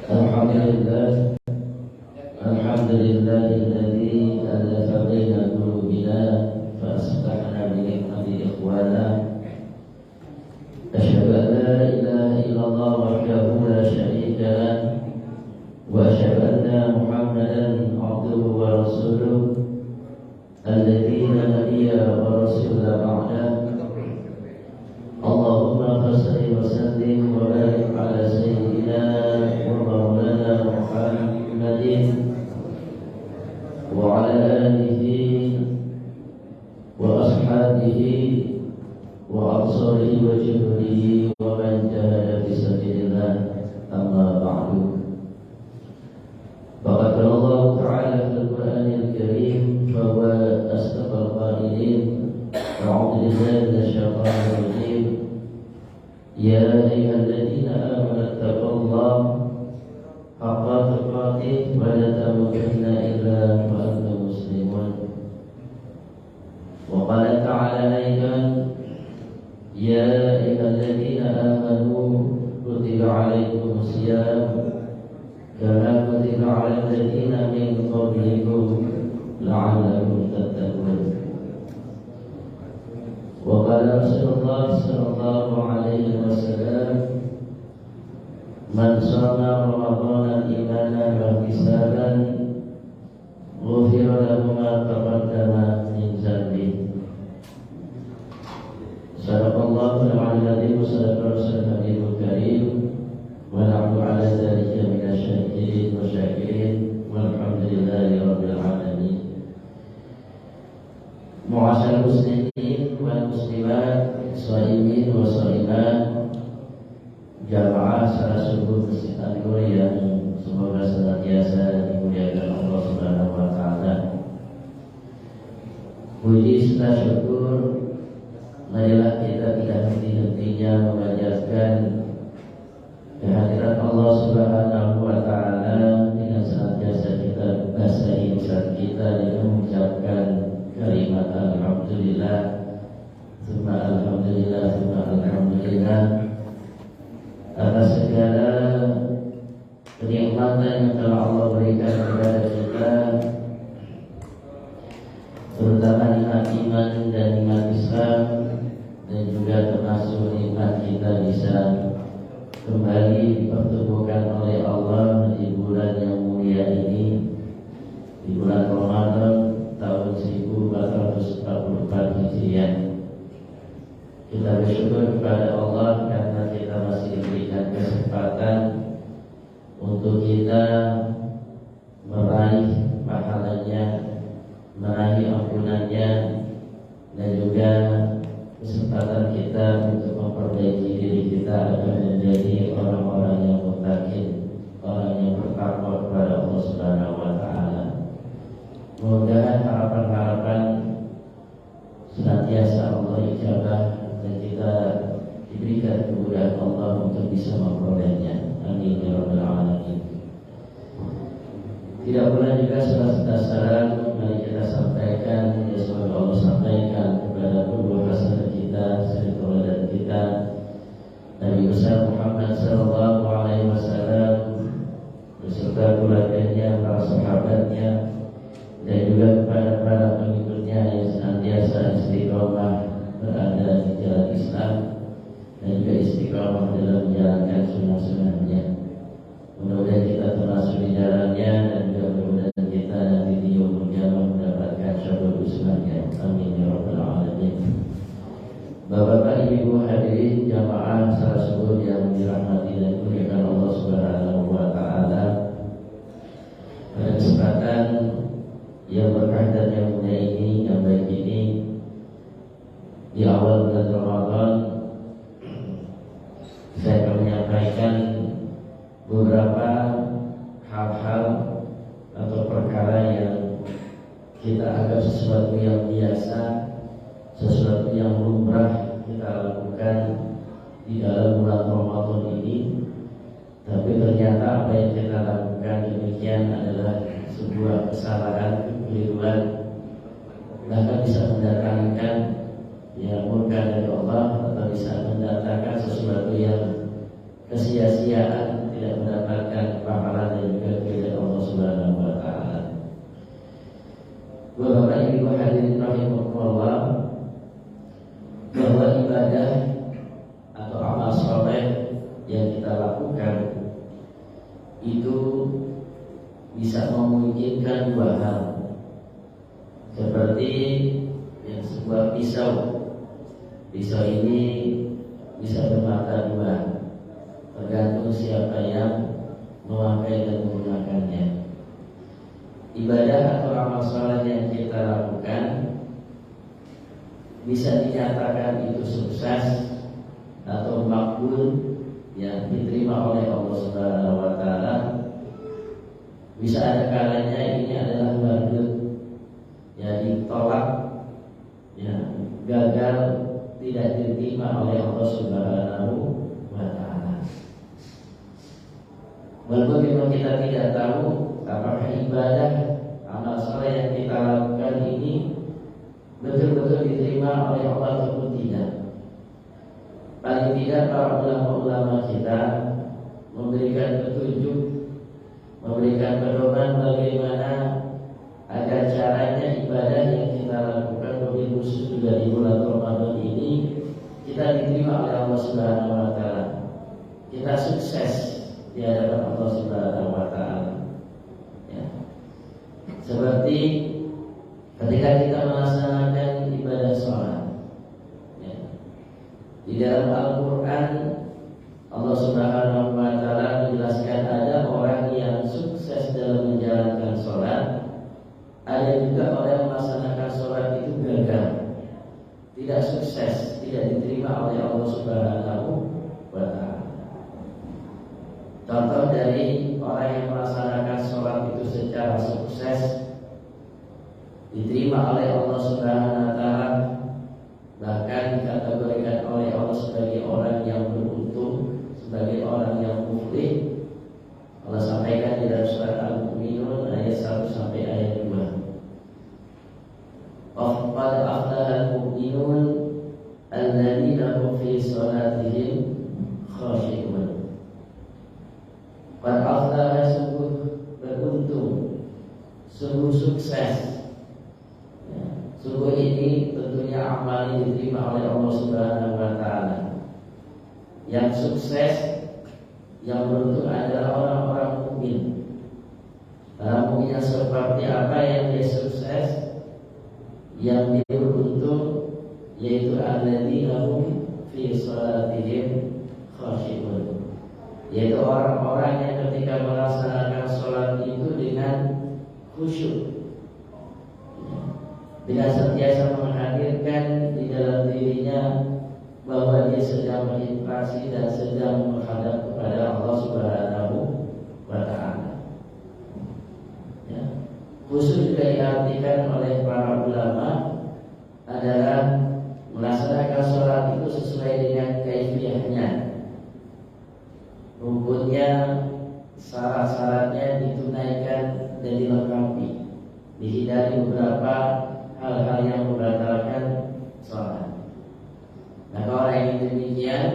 Alhamdulillah, alhamdulillahilladzi alafa baina qulubina fa asbahna bi ni'mati ikhwana. Asyhadu an la ilaha illallah wahdahu la syarika lah wa asyhadu anna Muhammadan abduhu wa rasuluh alladzi la nabiyya wa rasula ba'da. Allahumma fassalli wa sallim wa barik ala sayyidina wa maulana Muhammadin wa ala alihi wa ashabihi wa ansarihi wa juhdihi wa man jahada fi sabilillah, amma ba'du. Faqad Allah Ta'ala fil Qur'anil Karim fa huwa asdaqul qailin. A'udzu billahi minasy syaithanir rajim. Ya ayyuhalladzina amanu taqullaha haqqa tuqatih wa la tamutunna illa wa antum muslimun. Wa qala ta'ala aidan ya ayyuhalladzina amanu kutiba 'alaikumus shiyam kama kutiba 'alal ladzina min qablikum la'allakum tattaqun. Wa qala Rasulullah sallallahu alaihi wasallam man shama ramadhana imanan wa ihtisaban ghufira lahu ma taqaddama min dhanbi. Sadaqallahu al-'azim wa sadaqa rasulul karim wa nahnu 'ala dhalika minasy-syakirin wa syakirin walhamdulillahi rabbil alamin. Mu'asyiral muslimin wal muslimat, shaimin wa shaimat, jamaah salat subuh Masjid An-Nur yang semoga senantiasa dimuliakan Allah Subhanahu wa taala. Puji serta syukur marilah kita tidak henti-hentinya memanjatkan kehadiran Allah Subhanahu wa taala dengan senantiasa kita basahi lisan kita dengan mengucapkan kalimat alhamdulillah, tsumma alhamdulillah, tsumma alhamdulillah atas segala kenikmatan yang telah Allah berikan kepada kita, terutama nikmat iman dan nikmat Islam, dan juga termasuk nikmat kita bisa kembali dipertemukan oleh Allah di bulan yang mulia ini, di bulan Ramadan tahun 1444 Hijriah. Kita bersyukur kepada Allah karena kita masih diberikan kesempatan untuk kita meraih pahalanya, meraih ampunannya, dan juga kesempatan kita untuk memperbaiki diri kita agar menjadi orang-orang yang muttaqin, orang yang bertakwa kepada Allah Subhanahu wa taala. Mudah-mudahan harapan-harapan senantiasa Allah ijabah dan kita diberikan kemudahan Allah untuk bisa memperolehnya. Amin ya rabbal alamin. Tidak pernah juga salah saran mari kita sampaikan, ya semoga Allah sampaikan kepada kedua hasanah kita, suri tauladan kita, Nabi besar Muhammad sallallahu alaihi wasallam beserta keluarganya, para sahabatnya, dan juga kepada para pengikutnya yang senantiasa istiqomah berada di jalan Islam dan juga istiqomah dalam menjalankan sunnah-sunnahnya. Mudah-mudahan kita termasuk di jalannya, dan juga mudah-mudahan kita nanti di yaumul qiyamah mendapatkan syafaat usulnya. Amin ya rabbal alamin. Bapak-bapak, ibu hadirin jamaah salat subuh yang dirahmati dan dimuliakan Allah Subhanahu wa taala. Pada kesempatan yang berkah dan yang mulia ini, yang baik ini, di awal bulan Ramadan, saya akan menyampaikan beberapa hal-hal atau perkara yang kita anggap sesuatu yang biasa, sesuatu yang lumrah kita lakukan di dalam bulan Ramadan ini, tapi ternyata apa yang kita lakukan demikian adalah sebuah kesalahan, kekeliruan, bahkan bisa mendatangkan murka dari Allah, atau bisa mendatangkan sesuatu yang kesia-siaan, tidak mendapatkan itu bisa memungkinkan dua hal, seperti yang sebuah pisau. Pisau ini bisa bermata dua, tergantung siapa yang memakai dan menggunakannya. Ibadah atau amal saleh yang kita lakukan bisa dinyatakan itu sukses atau makbul, yang diterima oleh Allah Subhanahu wa taala. Bisa ada kalanya ini adalah badut, ya ditolak, ya gagal, tidak diterima oleh Allah Subhanahu wa taala. Walaupun memang kita tidak tahu apakah ibadah amal saleh yang kita lakukan ini betul-betul diterima oleh Allah ataupun tidak. Paling tidak para ulama-ulama kita memberikan petunjuk, memberikan pedoman bagaimana agar caranya ibadah yang kita lakukan, lebih khusus juga di bulan Ramadan ini, kita diterima oleh Allah Subhanahu wa taala. Kita sukses di hadapan Allah Subhanahu wa taala. Ya. Seperti ketika kita melaksanakan ibadah sholat, ya. Di dalam Al-Quran Allah Subhanahu wa taala menjelaskan ada orang yang sukses dalam menjalankan sholat, ada juga orang yang melaksanakan sholat itu gagal, tidak sukses, tidak diterima oleh Allah Subhanahu wa taala. Contoh dari orang yang melaksanakan sholat itu secara sukses, diterima oleh Allah Subhanahu wa taala, bahkan dikategorikan oleh Allah sebagai orang yang beruntung, sebagai orang yang muflih. Allah sampaikan di dalam surat Al-Mu'minun ayat 1 sampai ayat 2. Qad aflaha al-mu'minun alladzina hum fi shalatihim khashi'un. Qad aflaha, sungguh beruntung, sungguh sukses. Ya, sungguh ini tentunya amal yang diterima oleh Allah Subhanahu wa taala. Yang sukses, yang beruntung adalah orang-orang mukmin. Orang mukmin yang seperti apa yang dia sukses, yang dia beruntung, yaitu alladzina hum fi shalatihim khashi'un, yaitu orang-orang yang ketika melaksanakan sholat itu dengan khusyuk, dengan sentiasa menghadirkan di dalam dirinya bahwa dia sedang berinteraksi dan sedang menghadap kepada Allah Subhanahu wa taala. Ya. Khusyuk juga diartikan oleh para ulama adalah melaksanakan sholat itu sesuai dengan kaifiyahnya, rukunnya, syarat-syaratnya ditunaikan dan dilengkapi, dihindari beberapa hal-hal yang membatalkan sholat. Maka orang yang demikian,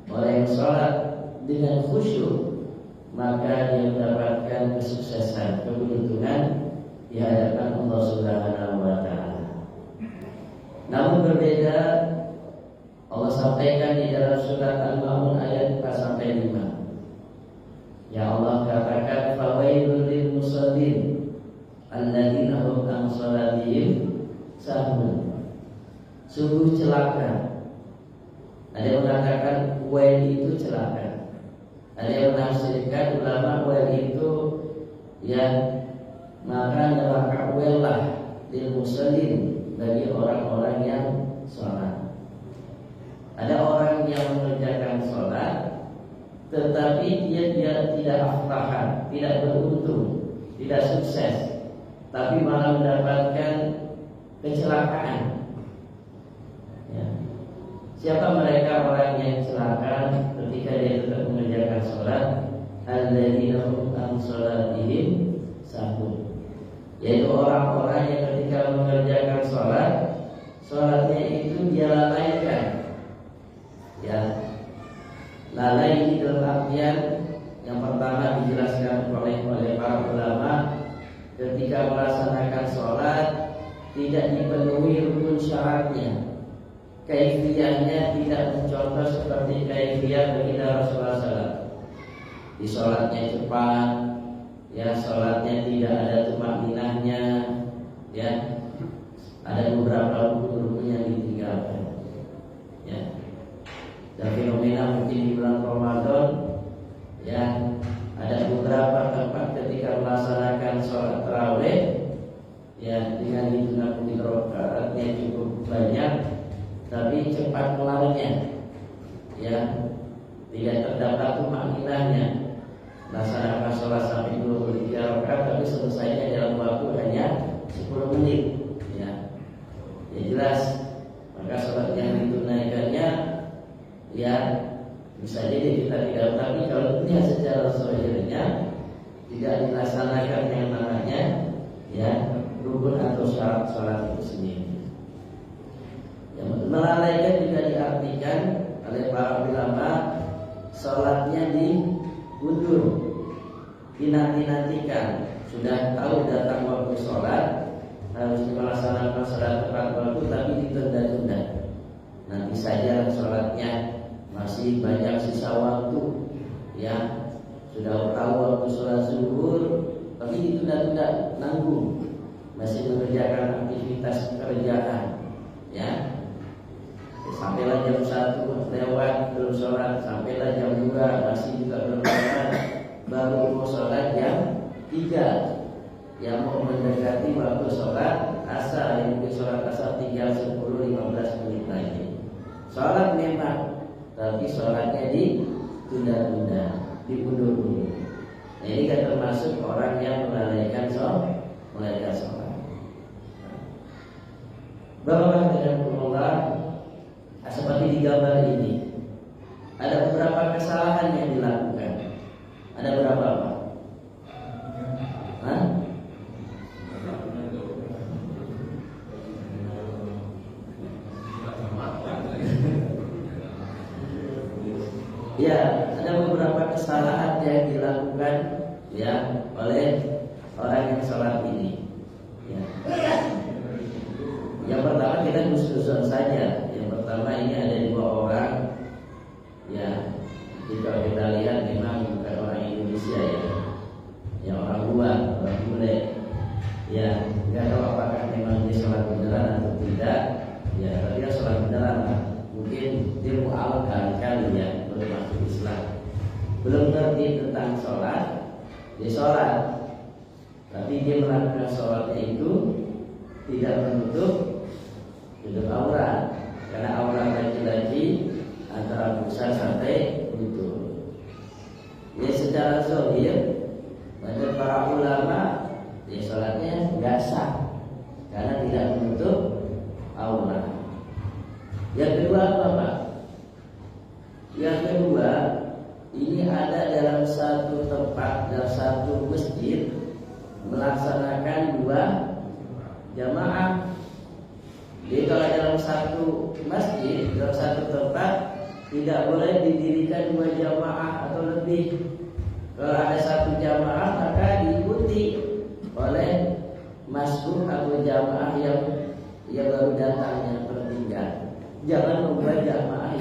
orang yang sholat dengan khusyuk, maka dia mendapatkan kesuksesan, keberuntungan di hadapan Allah Subhanahu wa taala. Namun berbeda, Allah sampaikan di dalam surat Al-Ma'un ayat 4 sampai 5. Ya Allah katakan, fawailul lil musallin alladzina hum an shalatihim sahun. Sungguh celaka. Ada yang mengatakan wail itu celaka. Ada yang menafsirkan ulama wail itu yang maka neraka wail lah lil musallin, bagi orang-orang yang sholat. Ada orang yang mengerjakan sholat, tetapi dia tidak aflahan, tidak beruntung, tidak sukses, tapi malah mendapatkan kecelakaan. Ya. Siapa mereka orang yang celaka ketika dia tetap mengerjakan sholat? Alladzina hum an sholatihim sahun, yaitu orang-orang yang ketika mengerjakan sholat, sholatnya itu dia lalaikan. Ya, lalai ini dalam artian yang pertama dijelaskan oleh para ulama, ketika melaksanakan sholat tidak dipenuhi rukun syaratnya, kaifiyahnya tidak mencontoh seperti kaifiyah baginda Rasulullah SAW. di sholatnya cepat, ya sholatnya tidak ada tumakninahnya, ya ada beberapa rukun-rukun yang ditinggalkan, ya. Dan fenomena mungkin di bulan Ramadan, ya ada beberapa tempat ketika melaksanakan sholat tarawih, ya dengan hitungan rakaatnya cukup banyak, tapi cepat kelarnya, ya tidak terdapat tumakninahnya. Melaksanakan sholat sampai 23 rakaat, tapi selesainya dalam waktu hanya 10 menit, ya. Ya jelas, maka sholat yang ditunaikannya, ya bisa jadi kita tidak, tapi kalau punya secara zahirnya tidak dilaksanakan yang namanya, ya rukun atau syarat sholat itu sendiri. Yang melalaikan juga diartikan oleh para ulama, sholatnya diundur, dinanti-nantikan. Sudah tahu datang waktu sholat, harus melaksanakan sholat tepat waktu, tapi ditunda-tunda. Nanti saja sholatnya, masih banyak sisa waktu, ya sudah tahu waktu sholat zuhur, tapi ditunda-tunda, nanggung, masih mengerjakan aktivitas pekerjaan, ya. Sampailah jam 1 lewat belum sholat, sampailah jam 2 masih juga belum sholat, baru mau sholat jam 3, yang mau mendekati waktu sholat asar, yang mungkin sholat asar tinggal 10-15 menit lagi. Sholat memang, tapi sholatnya ditunda-tunda, diundur-undur. Nah, ini kan termasuk orang yang melalaikan sholat. Bahwa dengan Allah, seperti di gambar ini, ada beberapa kesalahan yang dilakukan. Ada berapa Pak? Hah? Ya, ada beberapa kesalahan yang dilakukan, ya oleh orang yang sholat ini. Ya. Yang pertama kita khusus saja. Yang pertama ini ada 2 orang, ya. Jika kita lihat memang bukan orang Indonesia, ya, yang orang luar, orang bule, ya. Nggak tahu apakah memang dia sholat beneran atau tidak, ya. Tapi dia sholat beneran lah. Mungkin dia mu'alkan kali, ya, belum masuk Islam, belum ngerti tentang sholat, dia sholat, tapi dia melakukan sholatnya itu tidak menutup aurat, karena aurat laki-laki antara pusat sampai lutut. Ya secara zahir, menurut para ulama, ya sholatnya nggak sah karena tidak menutup aurat. Yang kedua apa Pak? Yang kedua, ini ada dalam satu tempat, dalam satu masjid melaksanakan 2 jamaah. Jadi kalau dalam satu masjid, dalam satu tempat, tidak boleh didirikan 2 jamaah atau lebih. Kalau ada 1 jamaah, maka diikuti oleh masbuk atau jamaah yang baru datang, yang tertinggal. Jangan membuat jamaah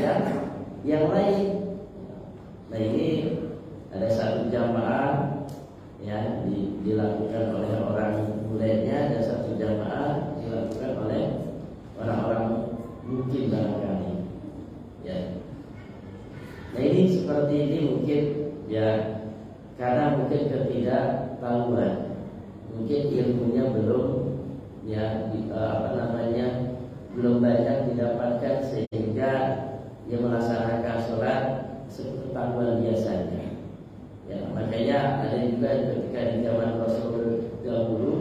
yang lain. Nah ini ada 1 jamaah, ya dilakukan oleh orang bulenya, dan 1 jamaah dilakukan oleh orang-orang mungkin barangkali, ya. Nah ini seperti ini mungkin, ya karena mungkin ketidaktahuan, mungkin ilmunya belum, ya belum banyak didapatkan, sehingga dia melaksanakan sholat sepengetahuan biasanya. Ya, makanya ada juga ketika di zaman Rasul dahulu,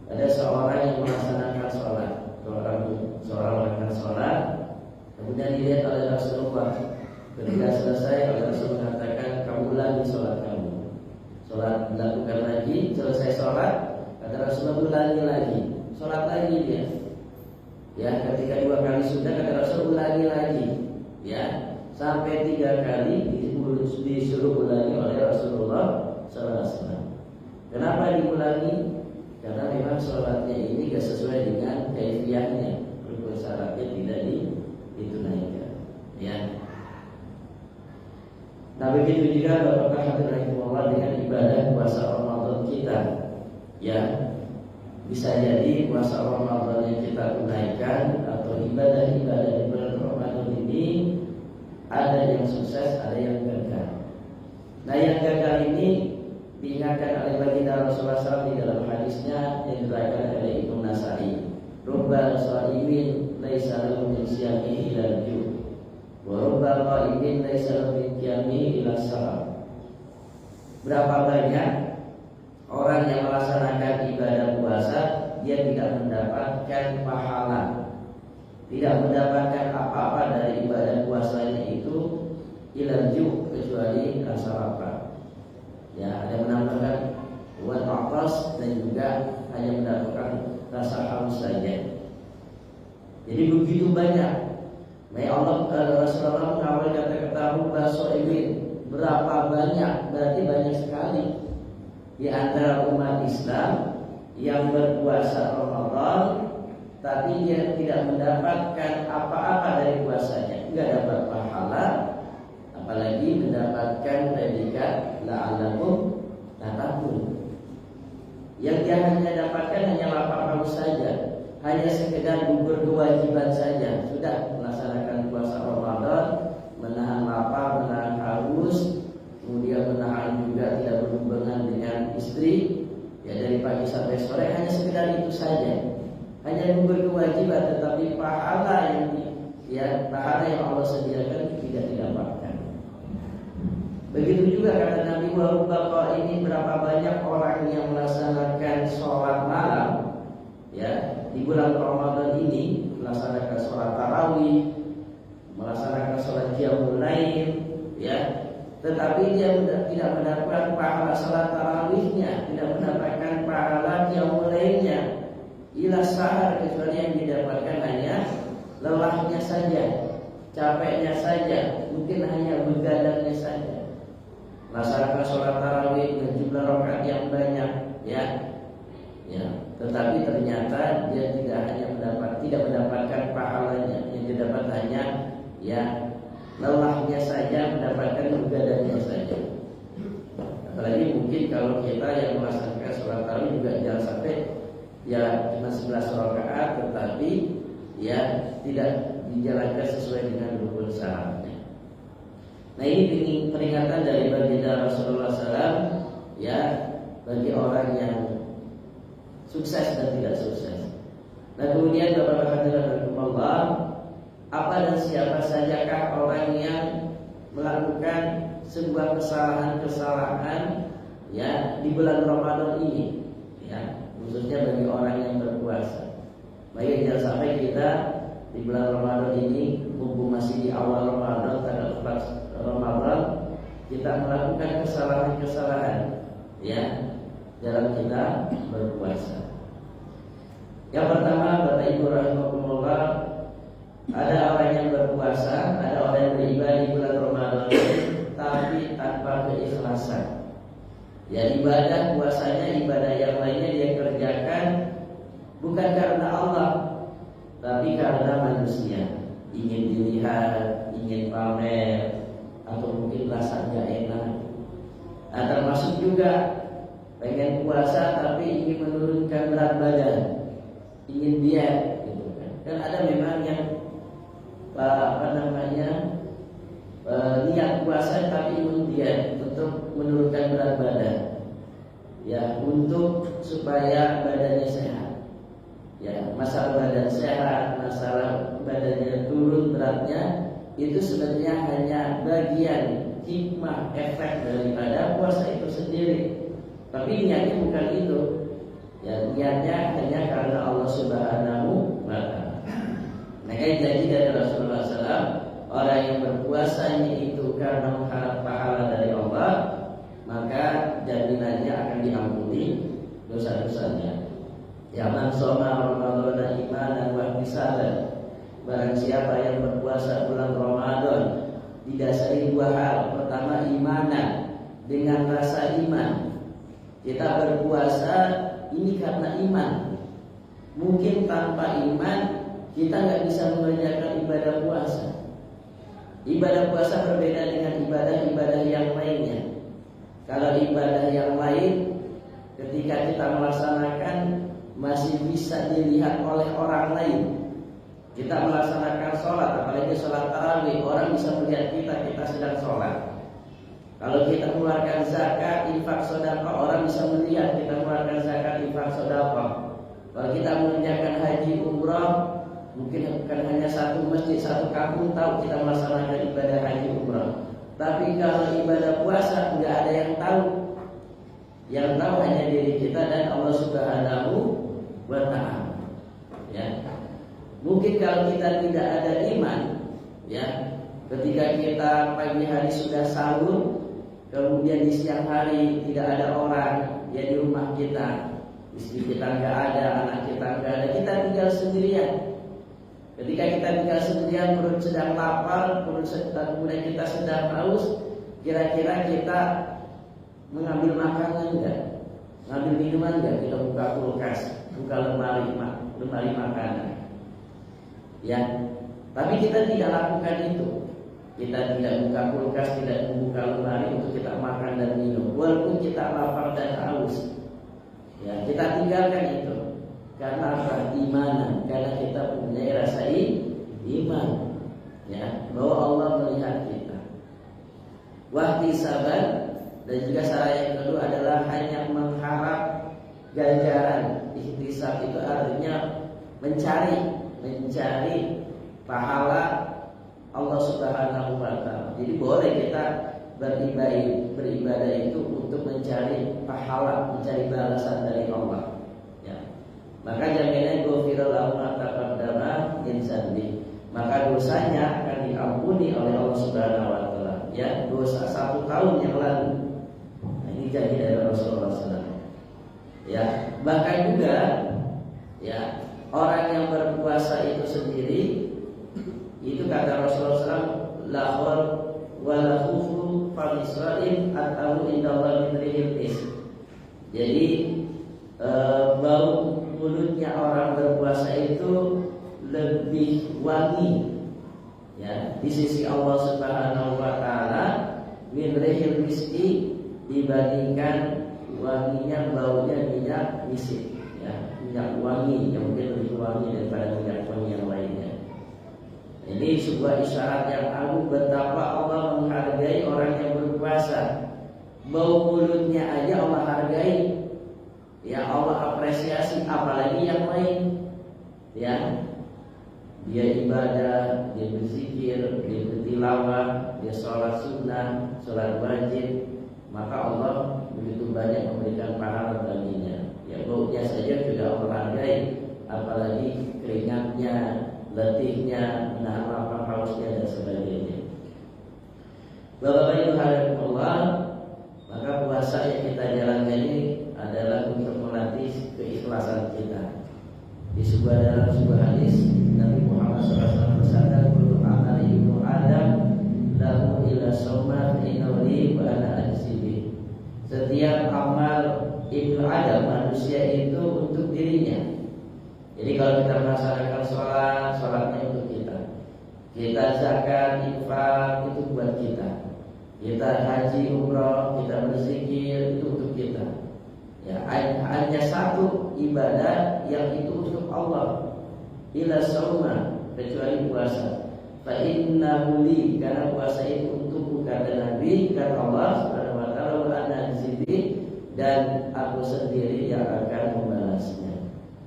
ada seorang yang melaksanakan sholat, seorang melakukan sholat, kemudian dilihat oleh Rasulullah. Ketika selesai, oleh Rasul mengatakan, kamu ulangi sholat kamu. Sholat dilakukan lagi, selesai sholat, kata Rasulullah ulangi lagi, sholat lagi dia. Ya, ketika 2 kali sudah, kata Rasul ulangi lagi, ya sampai 3 kali disuruh ulangi oleh Rasulullah SAW. Kenapa diulangi? Karena memang sholatnya ini gak sesuai dengan kaifiyahnya, rukun syaratnya tidak ditunaikan, ya. Nah begitu juga Bapak hadirin dengan ibadah puasa Ramadan kita. Ya, bisa jadi puasa Ramadan yang kita tunaikan atau ibadah-ibadah di bulan Ramadan ini ada yang sukses, ada yang gagal. Nah yang gagal ini diingatkan oleh baginda Rasulullah SAW di dalam hadisnya yang diriwayatkan oleh Ibnu Nasai. Rubba shaimin laisa lahu min siyamihi illa al-ju' wa rubba qaimin laisa lahu min qiyamihi illa as-salam. Berapa banyak orang yang melaksanakan ibadah puasa dia tidak mendapatkan pahala, tidak mendapatkan apa-apa dari ibadah puasanya itu ilanju kecuali rasa lapar. Ya, ada yang menambahkan buat atas dan juga hanya mendapatkan rasa haus saja. Jadi begitu banyak. May Allah Rasulullah mengawal kata-kata rubba shaimin, berapa banyak, berarti banyak sekali di antara umat Islam yang berpuasa Ramadan tapi dia tidak mendapatkan apa-apa dari puasanya, enggak dapat pahala, apalagi mendapatkan predikat la'allakum tattaqun. Yang dia hanya dapatkan hanya lapar haus saja, hanya sekedar gugur kewajiban saja, sudah melaksanakan puasa Ramadan, menahan lapar, menahan haus, kemudian menahan juga tidak berhubungan dengan istri, ya dari pagi sampai sore, hanya sekedar itu saja, hanya gugur kewajiban, tetapi pahala yang pahala yang Allah sediakan tidak didapatkan. Begitu juga kata Nabi Wahabah ini, berapa banyak orang yang melaksanakan sholat malam ya di bulan Ramadan ini, melaksanakan sholat tarawih, melaksanakan sholat qiyamul lail ya, tetapi dia tidak mendapatkan pahala sholat tarawihnya, tidak mendapatkan pahala qiyamul lailnya, ila sahar, kecuali yang didapatkan hanya lelahnya saja, capeknya saja, mungkin hanya begadangnya saja. Melaksanakan sholat tarawih dengan jumlah rakaat yang banyak, ya, tetapi ternyata dia tidak mendapatkan pahalanya, yang didapat hanya ya lelahnya saja, mendapatkan begadangnya saja. Apalagi mungkin kalau kita yang melaksanakan sholat tarawih juga jangan sampai ya cuma 11 rakaat, tetapi ya tidak dijalankan sesuai dengan rukun syaratnya. Nah ini peringatan dari baginda Rasulullah SAW ya bagi orang yang sukses dan tidak sukses. Nah kemudian Bapak hadirin Allah, apa dan siapa sajakah orang yang melakukan sebuah kesalahan-kesalahan ya di bulan Ramadan ini, ya khususnya bagi orang yang berpuasa. Baik, jangan sampai kita di bulan Ramadan ini, mumpung masih di awal Ramadan, tanggal 4 Ramadan, kita melakukan kesalahan-kesalahan ya dalam kita berpuasa. Yang pertama, Bapak Ibu rahimakumullah, ada orang yang berpuasa, ada orang yang beribadah di bulan Ramadan tapi tanpa keikhlasan. Ya ibadah puasanya, ibadah yang lainnya dia kerjakan bukan karena Allah, tapi karena manusia, ingin dilihat, ingin pamer, atau mungkin rasanya enak. Nah, termasuk juga pengen puasa tapi ingin menurunkan berat badan, ingin diet, gitu kan. Dan ada memang yang niat puasa tapi ingin diet untuk menurunkan berat badan, ya untuk supaya badannya sehat. Ya masalah badan sehat, masalah badannya turun beratnya, itu sebenarnya hanya bagian hikmah efek daripada puasa itu sendiri. Tapi niatnya bukan itu. Ya niatnya hanya karena Allah Subhanahu wa ta'ala. Maka jadi dari Rasulullah SAW, orang yang berpuasanya itu karena mengharap pahala dari Allah, maka jaminannya akan diampuni dosa-dosanya. Ya man shoma Ramadan imanan wa ihtisaban, barang siapa yang berpuasa bulan Ramadan didasari dua hal. Pertama, imanan, dengan rasa iman. Kita berpuasa ini karena iman. Mungkin tanpa iman kita nggak bisa mengerjakan ibadah puasa. Ibadah puasa berbeda dengan ibadah-ibadah yang lainnya. Kalau ibadah yang lain ketika kita melaksanakan masih bisa dilihat oleh orang lain. Kita melaksanakan sholat, apalagi sholat tarawih, orang bisa melihat kita sedang sholat. Kalau kita mengeluarkan zakat, infak, sedekah, orang bisa melihat kita mengeluarkan zakat, infak, sedekah. Kalau kita mengerjakan haji, umrah, mungkin bukan hanya satu masjid, satu kampung tahu kita melaksanakan ibadah haji, umrah. Tapi kalau ibadah puasa nggak ada yang tahu. Yang tahu hanya diri kita dan Allah Subhanahu wa Ta'ala. Ya. Mungkin kalau kita tidak ada iman, ya, ketika kita pagi hari sudah sahur, kemudian di siang hari tidak ada orang, ya di rumah kita, istri kita nggak ada, anak kita nggak ada, kita tinggal sendirian. Ketika kita tinggal sendirian, perut sedang lapar, kemudian kita sedang haus, kira-kira kita mengambil makanan enggak? Ngambil minuman enggak? Kita buka kulkas, buka lemari makanan. Ya, tapi kita tidak lakukan itu. Kita tidak buka kulkas, tidak membuka lemari untuk kita makan dan minum, walaupun kita lapar dan haus. Ya, kita tinggalkan itu. Karena apa? Imanan. Karena kita punya rasa iman. Ya, bahwa Allah melihat kita. Wahtisaban, dan juga cara yang kedua adalah hanya mengharap ganjaran. Ihtisab itu artinya mencari pahala Allah Subhanahu wa Ta'ala. Jadi boleh kita beribadah itu untuk mencari pahala, mencari balasan dari Allah. Ya. Maka jaminannya ghufira lahu ma taqaddama min dzambi. Maka dosanya akan diampuni oleh Allah Subhanahu wa Ta'ala. Ya, dosa 1 tahun yang lalu. Nah, ini janji dari Rasulullah SAW. Ya, bahkan juga ya, orang yang berpuasa itu sendiri, itu kata Rasulullah SAW, lahor walahufru famisraim atau indallah min rihil is. Jadi bau mulutnya orang berpuasa itu lebih wangi, ya, di sisi Allah Subhanahu wa Ta'ala, min rihil miski, dibandingkan wanginya baunya minyak misik. Ya, minyak wangi yang mungkin lebih wangi daripada minyak wangi yang lainnya. Ini sebuah isyarat yang agung betapa Allah menghargai orang yang berpuasa. Bau mulutnya aja Allah hargai. Ya, Allah apresiasi, apalagi yang lain. Ya, dia ibadah, dia berzikir, dia bertilawah, dia sholat sunnah, sholat wajib, maka Allah begitu banyak memberikan pahala baginya. Ya, baunya saja sudah Allah hargai, apalagi keringatnya, letihnya, menahan lapar, hausnya dan sebagainya. Bapak-bapak Ibu Allah, maka puasa yang kita jalankan ini adalah untuk melatih keikhlasan kita. Di dalam sebuah hadis Nabi Muhammad SAW bersabda, "Kullu amali ibnu Adam lahu illa shauma fa innahu li wa ana ajzibi." Setiap amal Ibnu Adam, manusia itu untuk dirinya. Jadi kalau kita melaksanakan sholatnya untuk kita. Kita zakat, infak, itu buat kita. Kita haji, umrah, kita berzikir, itu untuk kita. Ya, hanya satu ibadah yang itu untuk Allah. Ila shauma, kecuali puasa. Fa innahu li, karena puasa itu untukku, kata Nabi, kata Allah Subhanahu wa Ta'ala, wa ana ajzibi, dan aku sendiri yang akan membalasnya.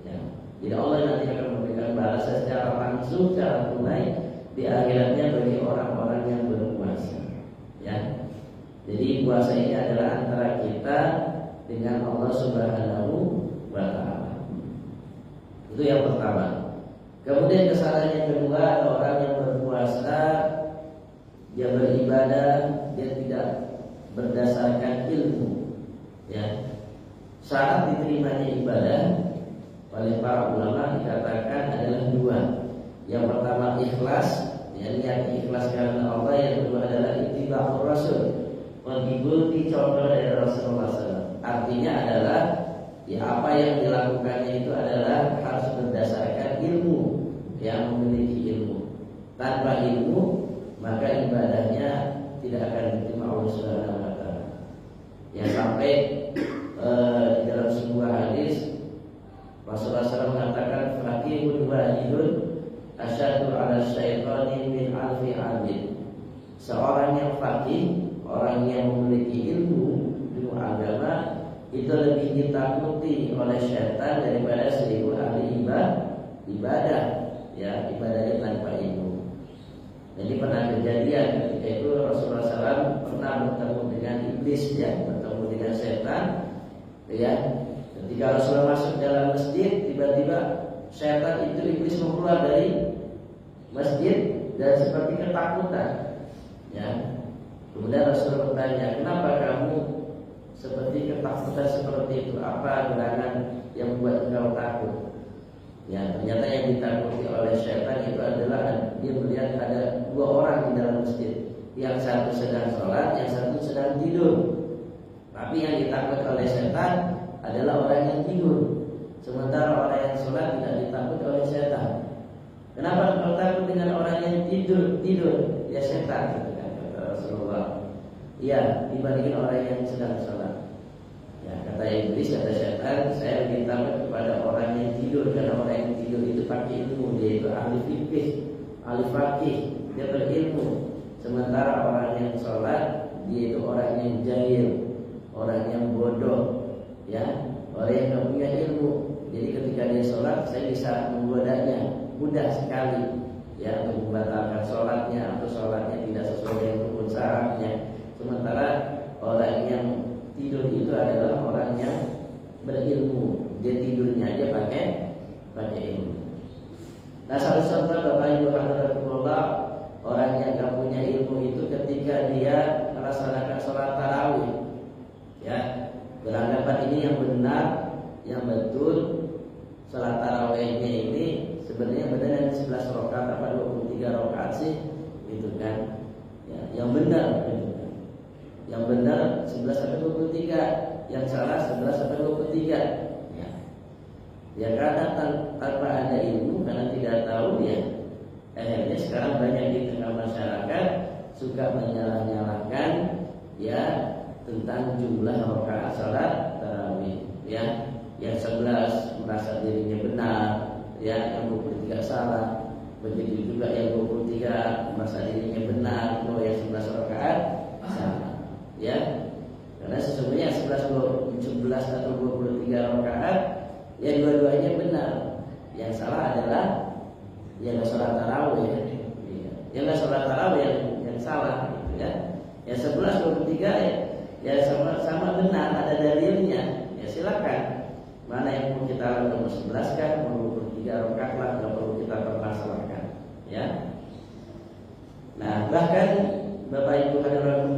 Ya. Jadi Allah nanti akan memberikan balasan secara langsung, secara tunai di akhiratnya bagi orang-orang yang berpuasa. Ya. Jadi puasa ini adalah antara kita dengan Allah Subhanahu wa Ta'ala. Itu yang pertama. Kemudian kesalahan yang kedua, ada orang yang berpuasa, dia beribadah, dia tidak berdasarkan ilmu. Ya, syarat diterimanya ibadah oleh para ulama dikatakan adalah 2. Yang pertama ikhlas, ya, niat ikhlas karena Allah. Yang kedua adalah ittiba'ur rasul, mengikuti contoh dari Rasulullah SAW. Artinya adalah ya, apa yang dilakukannya itu adalah harus berdasarkan ilmu, yang memiliki ilmu. Tanpa ilmu maka ibadahnya tidak akan diterima Allah Subhanahu wa taala. Ya, sampai di dalam sebuah hadis Rasulullah SAW mengatakan faqihun wahidun asyadu ala syaitani min alfi abid. Seorang yang faqih, orang yang memiliki ilmu agama, itu lebih ditakuti oleh syaitan daripada 1000 ahli ibadah, ya, ibadahnya tanpa ilmu. Jadi pernah kejadian ketika itu Rasulullah SAW pernah bertemu dengan iblis, ya, bertemu dengan setan, ya. Ketika Rasulullah masuk dalam masjid, tiba-tiba setan itu iblis keluar dari masjid dan seperti ketakutan, ya. Kemudian Rasulullah bertanya, kenapa kamu seperti ketakutan seperti itu? Apa gerangan yang membuat engkau takut? Ya, ternyata yang ditakuti oleh setan itu adalah dia melihat ada 2 orang di dalam masjid. Yang satu sedang sholat, yang satu sedang tidur. Tapi yang ditakut oleh setan adalah orang yang tidur. Sementara orang yang sholat tidak ditakut oleh setan. Kenapa engkau takut dengan orang yang tidur? Ya setan, kata Rasulullah. Ya, dibandingin orang yang sedang sholat. Ya, kata iblis, kata setan, saya lebih takut kepada orang yang tidur, karena orang yang tidur itu pakai ilmu, dia itu ahli fikih, ahli fakih, dia berilmu. Sementara orang yang sholat, dia itu orang yang jahil, orang yang bodoh, ya, orang yang tidak punya ilmu. Jadi ketika dia sholat, saya bisa menggodanya mudah sekali, ya, untuk membatalkan sholatnya atau sholatnya tidak sesuai dengan rukun syaratnya. Sementara orang yang tidur itu adalah orang yang berilmu, dia tidurnya aja pakai ilmu. Nah, salah satu Bapak Ibu Hadirin, orang yang tidak punya ilmu itu ketika dia melaksanakan sholat tarawih, ya, beranggapan ini yang benar, yang betul. Sholat tarawihnya ini sebenarnya benar yang 11 rakaat apa 23 rakaat sih, gitu kan? Ya, yang benar, gitu kan? Yang benar 11 sampai 23, yang salah 11 sampai 23. Ya, ya, karena tanpa ada ilmu, karena tidak tahu, ya, akhirnya sekarang banyak di tengah masyarakat suka menyalah-nyalahkan, ya, tentang jumlah rakaat salat tarawih, ya. Yang 11 merasa dirinya benar, ya, yang 23 salah. Begitu juga yang 23 merasa dirinya benar, bahwa yang 11 rakaat salah, ya. Karena sesungguhnya 11 atau 23 rakaat, ya, dua-duanya benar. Yang salah adalah yang sholat tarawih, ya. Yang sholat tarawih yang salah, gitu, ya. Yang 11 23 ya sama benar, ada dalilnya. Ya silakan. Mana yang perlu kita lakukan, 11 kan, 23 rakaat lah, tidak perlu kita permasalahkan, ya. Nah, bahkan Bapak Ibu hadirin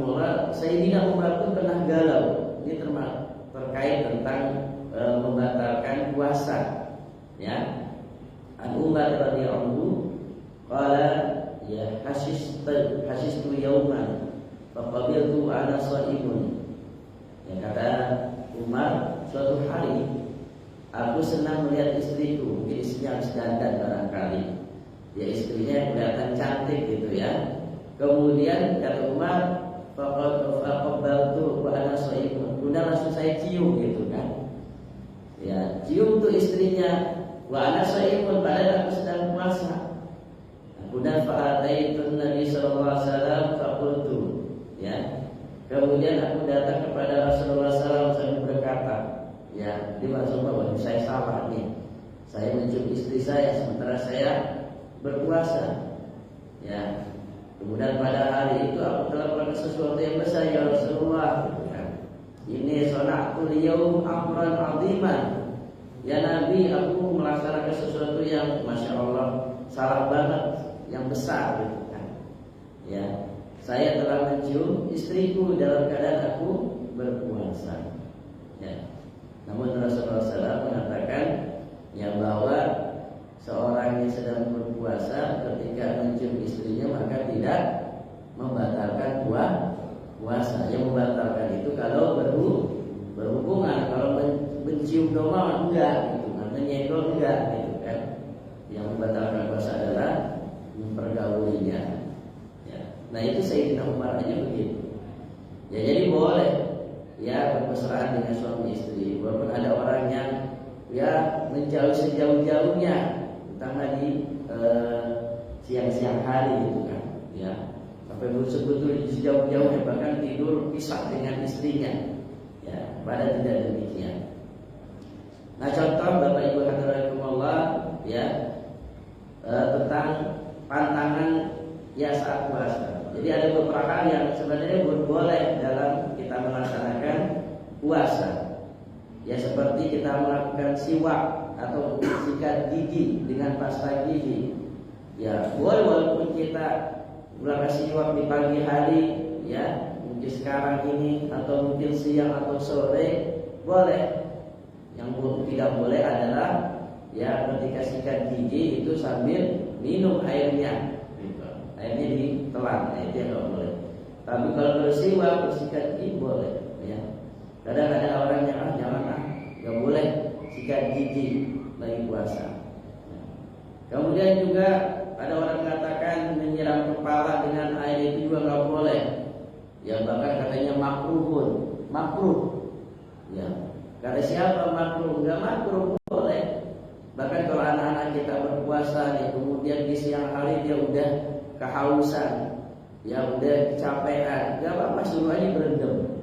Sayyidina Umar pun pernah galau. Ini terkait tentang membatalkan puasa, ya. An Umar radhiyallahu anhu qala ya hasistu yauman faqabiltu ana shaimun. Ya, kata Umar, suatu hari aku senang melihat istriku, istrinya harus dandan barangkali, ya, istrinya kelihatan cantik, gitu, ya. Kemudian kata Umar, faqabaltu wa ana shaimun. Kemudian langsung saya cium, gitu kan. Ya, cium tuh istrinya, wa ana shaimun, padahal aku sedang puasa. Kemudian fa'ataitu Nabi sallallahu alaihi wasallam faqultu, ya. Kemudian aku datang kepada Rasulullah SAW sambil berkata, ya, dia langsung bahwa saya salah nih, saya mencium istri saya sementara saya berpuasa, ya. Kemudian pada hari itu aku telah melakukan sesuatu yang besar, ya Rasulullah, gitu kan. Ini sona'tul yaum amran aziman, ya Nabi, aku melaksanakan sesuatu yang Masya Allah salah banget, yang besar, gitu kan, ya. Saya telah mencium istriku dalam keadaan aku berpuasa, ya. Namun Rasulullah SAW mengatakan, ya, bahwa seorang yang sedang berpuasa ketika mencium istrinya maka tidak membatalkan puasa. Yang membatalkan itu kalau berhubungan, kalau mencium doang enggak, gitu, menyenggol enggak, gitu kan. Yang membatalkan puasa adalah mempergaulinya, ya. Nah itu Sayyidina Umar aja begitu. Ya jadi boleh ya bermesraan dengan suami istri, walaupun ada orang yang ya menjauh sejauh-jauhnya, terutama di siang-siang hari gitu kan, ya sampai betul-betul sejauh-jauhnya, bahkan tidur pisah dengan istrinya. Ya, pada tidak demikian. Nah contoh Bapak Ibu Hadirakumullah ya tentang pantangan ya saat puasa. Jadi ada beberapa hal yang sebenarnya boleh dalam kita melaksanakan puasa. Ya seperti kita melakukan siwak atau sikat gigi dengan pasta gigi. Ya boleh walaupun kita melakukan siwak di pagi hari, ya mungkin sekarang ini atau mungkin siang atau sore boleh. Yang tidak boleh adalah ya ketika sikat gigi itu sambil minum airnya, airnya ditelan, nah, itu yang tidak boleh. Tapi kalau bersiwak, bersikat gigi boleh. Ya. Kadang-kadang orang yang jangan nggak boleh sikat gigi lagi puasa. Kemudian juga ada orang mengatakan menyiram kepala dengan air itu juga nggak boleh. Ya bahkan katanya makruh. Ya kata siapa makruh? Nggak makruh, boleh. Bahkan kalau anak-anak kita berpuasa nih, kemudian di siang hari dia udah kehausan, ya udah kecapean, nggak apa-apa, suruh aja berendam,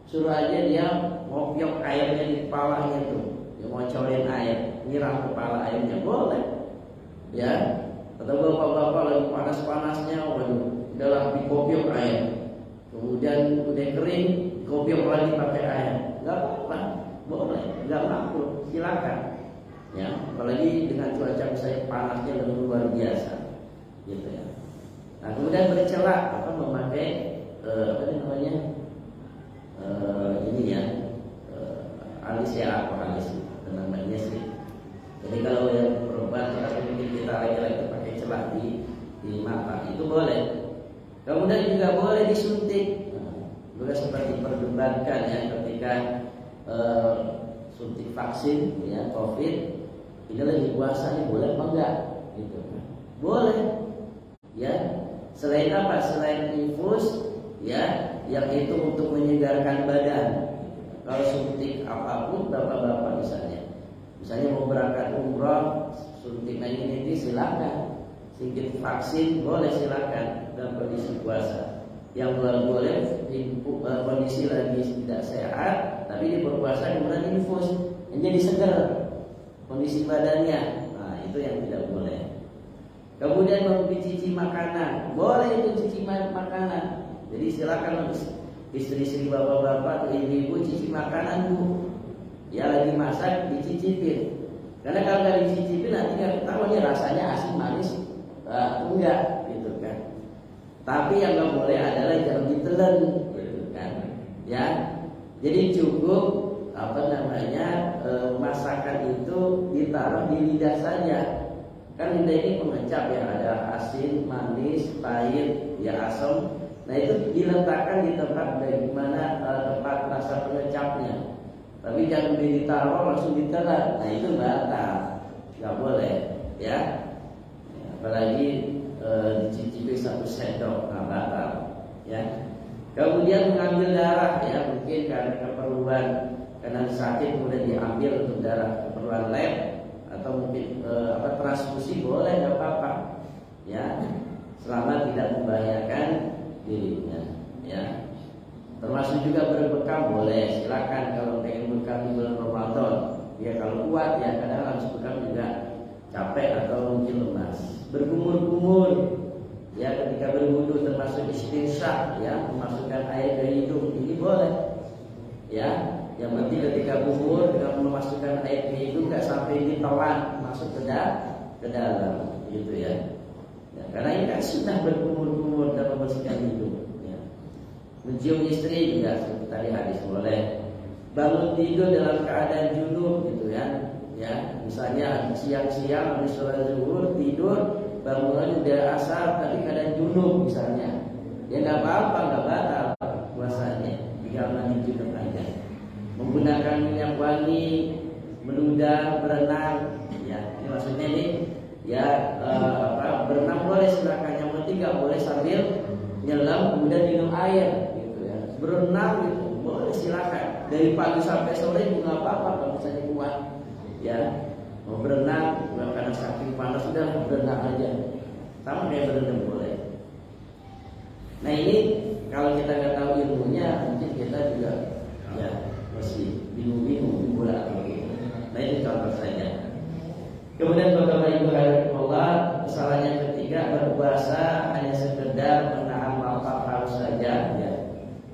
suruh aja dia ngopiok airnya di kepalanya tuh, dia ngocorin air, nyiram kepala airnya, boleh. Ya, atau bapak-bapak lagi panas-panasnya, waduh, udahlah dikopiok air, kemudian udah kering, kopiok lagi pakai air, nggak apa-apa, boleh, nggak makruh, silakan. Ya, apalagi dengan cuaca misalnya panasnya lebih luar biasa, gitu ya. Nah, kemudian bercela memakai ini ya, alis ya apa alis namanya sih. Jadi kalau yang perempuan tapi mungkin kita lagi-lagi pakai celah di mata itu boleh. Kemudian juga boleh disuntik. Juga seperti diperdebatkan ya ketika suntik vaksin ya COVID, ini lagi puasa nih, boleh apa enggak? Gitu. Boleh. Ya. Selain apa? Selain infus ya, yang itu untuk menyegarkan badan. Kalau suntik apapun bapak-bapak misalnya mau berangkat umroh, suntik ini silakan. Suntik vaksin boleh, silakan dalam kondisi puasa. Yang boleh kondisi lagi tidak sehat, tapi di berpuasa kemudian infus, jadi segar kondisi badannya. Nah itu yang tidak boleh. Kemudian mencicipi makanan, boleh itu cici makanan. Jadi silakan istri-istri bapak-bapak atau ibu-ibu cici makanan bu. Ya lagi masak dicicipin. Karena kalau nggak dicicipin nanti nggak ketahuan ya rasanya asin manis enggak gitu kan. Tapi yang nggak boleh adalah jangan ditelan gitu kan. Ya. Jadi cukup masakan itu ditaruh di lidah saja. Kan lidah ini pengecap ya, ada asin, manis, pahit, ya asam. Nah itu diletakkan di tempat bagaimana tempat rasa pengecapnya. Tapi jangan ditaruh langsung ditelan. Nah itu batal, nggak boleh, ya. Apalagi dicicipi satu sendok, nggak batal, ya. Kemudian mengambil darah, ya mungkin karena keperluan, karena sakit kemudian diambil untuk darah keperluan lab atau mungkin transfusi boleh, nggak apa-apa, ya. Selama tidak membahayakan dirinya, ya. Termasuk juga berbekam boleh, silakan kalau pengen bekam di bulan Ramadan. Ya kalau kuat ya, kadang harus bekam juga capek atau mungkin lemas. Berkumur-kumur, ya ketika berwudu termasuk istinsyak, ya memasukkan air ke hidung ini boleh, ya. Yang penting ketika kumur dengan memasukkan air ke hidung nggak sampai ditelan masuk ke dalam, gitu ya. Ya, karena ini kan sudah berkumur-kumur dan membersihkan hidung. Mencium istri juga seperti tadi hadis boleh. Bangun tidur dalam keadaan junub gitu ya. Ya, misalnya siang-siang habis sholat zuhur tidur, bangunnya udah asar tapi keadaan junub misalnya. Ya nggak apa-apa, nggak batal puasanya. Tinggal mandi junub aja. Menggunakan minyak wangi, meludah, berenang. Ya, ini maksudnya nih ya berenang boleh silakan, yang penting nggak boleh sambil nyelam kemudian minum air gitu ya, berenang gitu, boleh silakan. Dari pagi sampai sore juga nggak apa-apa kalau misalnya kuat ya. Mau berenang, karena saking panas sudah berenang aja, sama kayak berenang boleh. Nah ini kalau kita nggak tahu ilmunya, mungkin kita juga ya masih bingung-bingung bola atau gitu. Nah ini contoh saja. Kemudian Bapak Ibu rahimahullah, kesalahan yang ketiga, berpuasa hanya sekedar menahan lapar haus saja ya,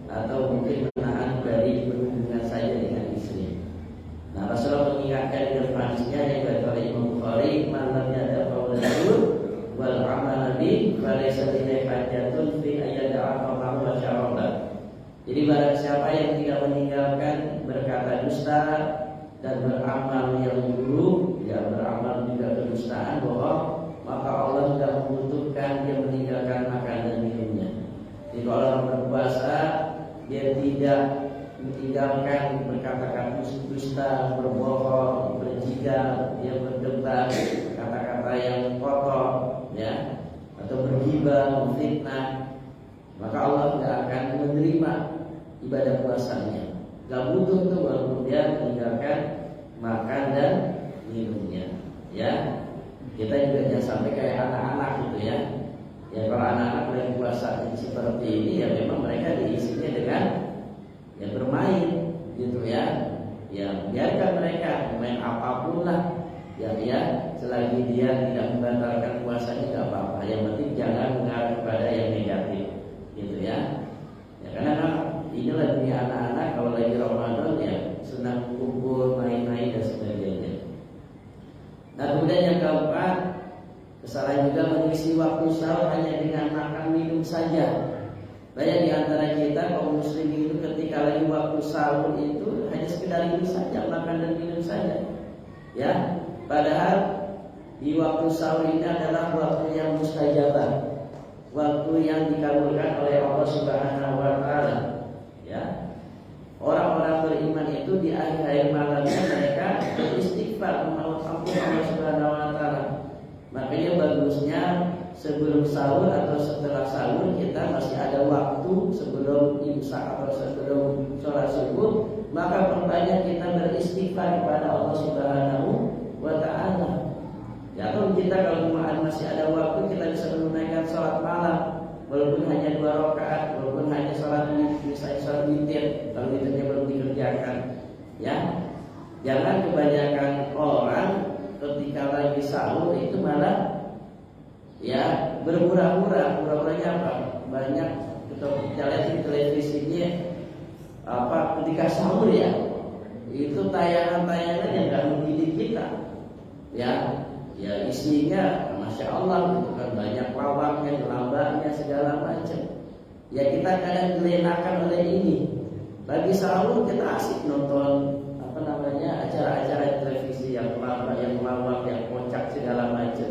atau mungkin menahan dari berhubungan saja dengan istri. Nah Rasulullah mengingatkan dalam hadisnya yang diriwayatkan oleh Imam Bukhari, man lam yada qawla zur wal amal bi falaysa bihi hajatun fi ayyada'a qawlahu wa syaraba. Jadi barang siapa yang tidak meninggalkan berkata dusta dan beramal yang buruk, ya beramal juga kedustaan, bohong, maka Allah tidak membutuhkan dia meninggalkan makan dan minumnya. Jadi kalau orang berpuasa, dia tidak meninggalkan berkata-kata dusta, berbohong, berjihad, dia berdebat kata-kata yang kotor, ya, atau bergibah, memfitnah, maka Allah tidak akan menerima ibadah puasanya. Gak butuh tuh walaupun dia meninggalkan makan dan minumnya, ya. Kita juga jangan sampai kayak anak-anak gitu ya. Ya kalau anak-anak mulai puasa seperti ini, ya memang mereka diisinya dengan ya bermain gitu ya. Ya biarkan mereka main apapun lah, ya selagi dia tidak membatalkan puasanya nggak apa-apa. Yang penting jangan mengarah kepada yang negatif, gitu ya. Ya karena inilah dunia anak-anak, kalau lagi Ramadan ya senang kumpul, main-main dan sebagainya. Nah kemudian yang keempat, kesalahan juga mengisi waktu sahur hanya dengan makan minum saja. Banyak di antara kita kaum muslim itu ketika lagi waktu sahur itu hanya sekedar itu saja, makan dan minum saja. Ya, padahal di waktu sahur ini adalah waktu yang mustajabah, waktu yang dikabulkan oleh Allah Subhanahu wa taala. Ya, orang-orang beriman itu di akhir-akhir malamnya mereka beristighfar memohon ampun Allah Subhanahu wa taala. Makanya bagusnya sebelum sahur atau setelah sahur kita masih ada waktu sebelum imsak atau sebelum sholat subuh, maka perbanyak kita beristighfar kepada Allah Subhanahu wa taala. Ya kalau masih ada waktu, kita bisa menunaikan sholat malam. Walaupun hanya 2 rakaat, walaupun hanya sholat misalnya sholat witir, kalau witirnya belum dikerjakan, ya jangan kebanyakan orang ketika lagi sahur itu malah ya berhura-hura. Hura-huranya apa? Banyak kita lihat di televisinya apa ketika sahur ya, itu tayangan-tayangan yang gak mendidik kita, ya isinya Masya Allah gitu kan, banyak lawaknya, lambaknya, segala macam. Ya kita kadang dilenakan oleh ini. Lagi sahur kita asik nonton acara-acara televisi yang lambak, yang kocak segala macam.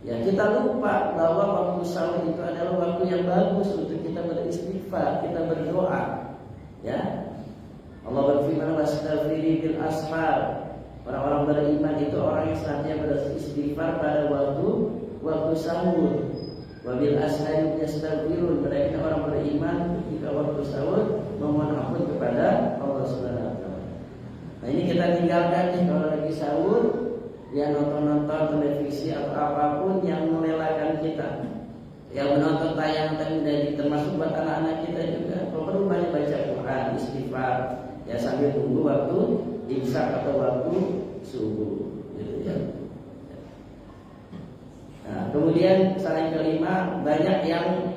Ya kita lupa bahwa waktu sahur itu adalah waktu yang bagus untuk kita beristighfar, kita berdoa. Ya, Allah berfirman, "Wastaghfiri bil ashar." Orang-orang beriman itu orang yang senantiasa beristighfar pada waktu sahur. Wabil ashari yastaghfirun. Mereka orang beriman ketika waktu sahur memohon ampun kepada Allah Subhanahu wa taala. Nah ini kita tinggalkan nih kalau lagi sahur, ya nonton televisi atau apapun yang melelahkan kita. Yang menonton tayangan dan termasuk buat anak-anak kita juga. Kalau perlu banyak baca Quran, istighfar, ya sambil tunggu waktu imsak atau waktu subuh, gitu ya. Nah, kemudian kesalahan kelima, banyak yang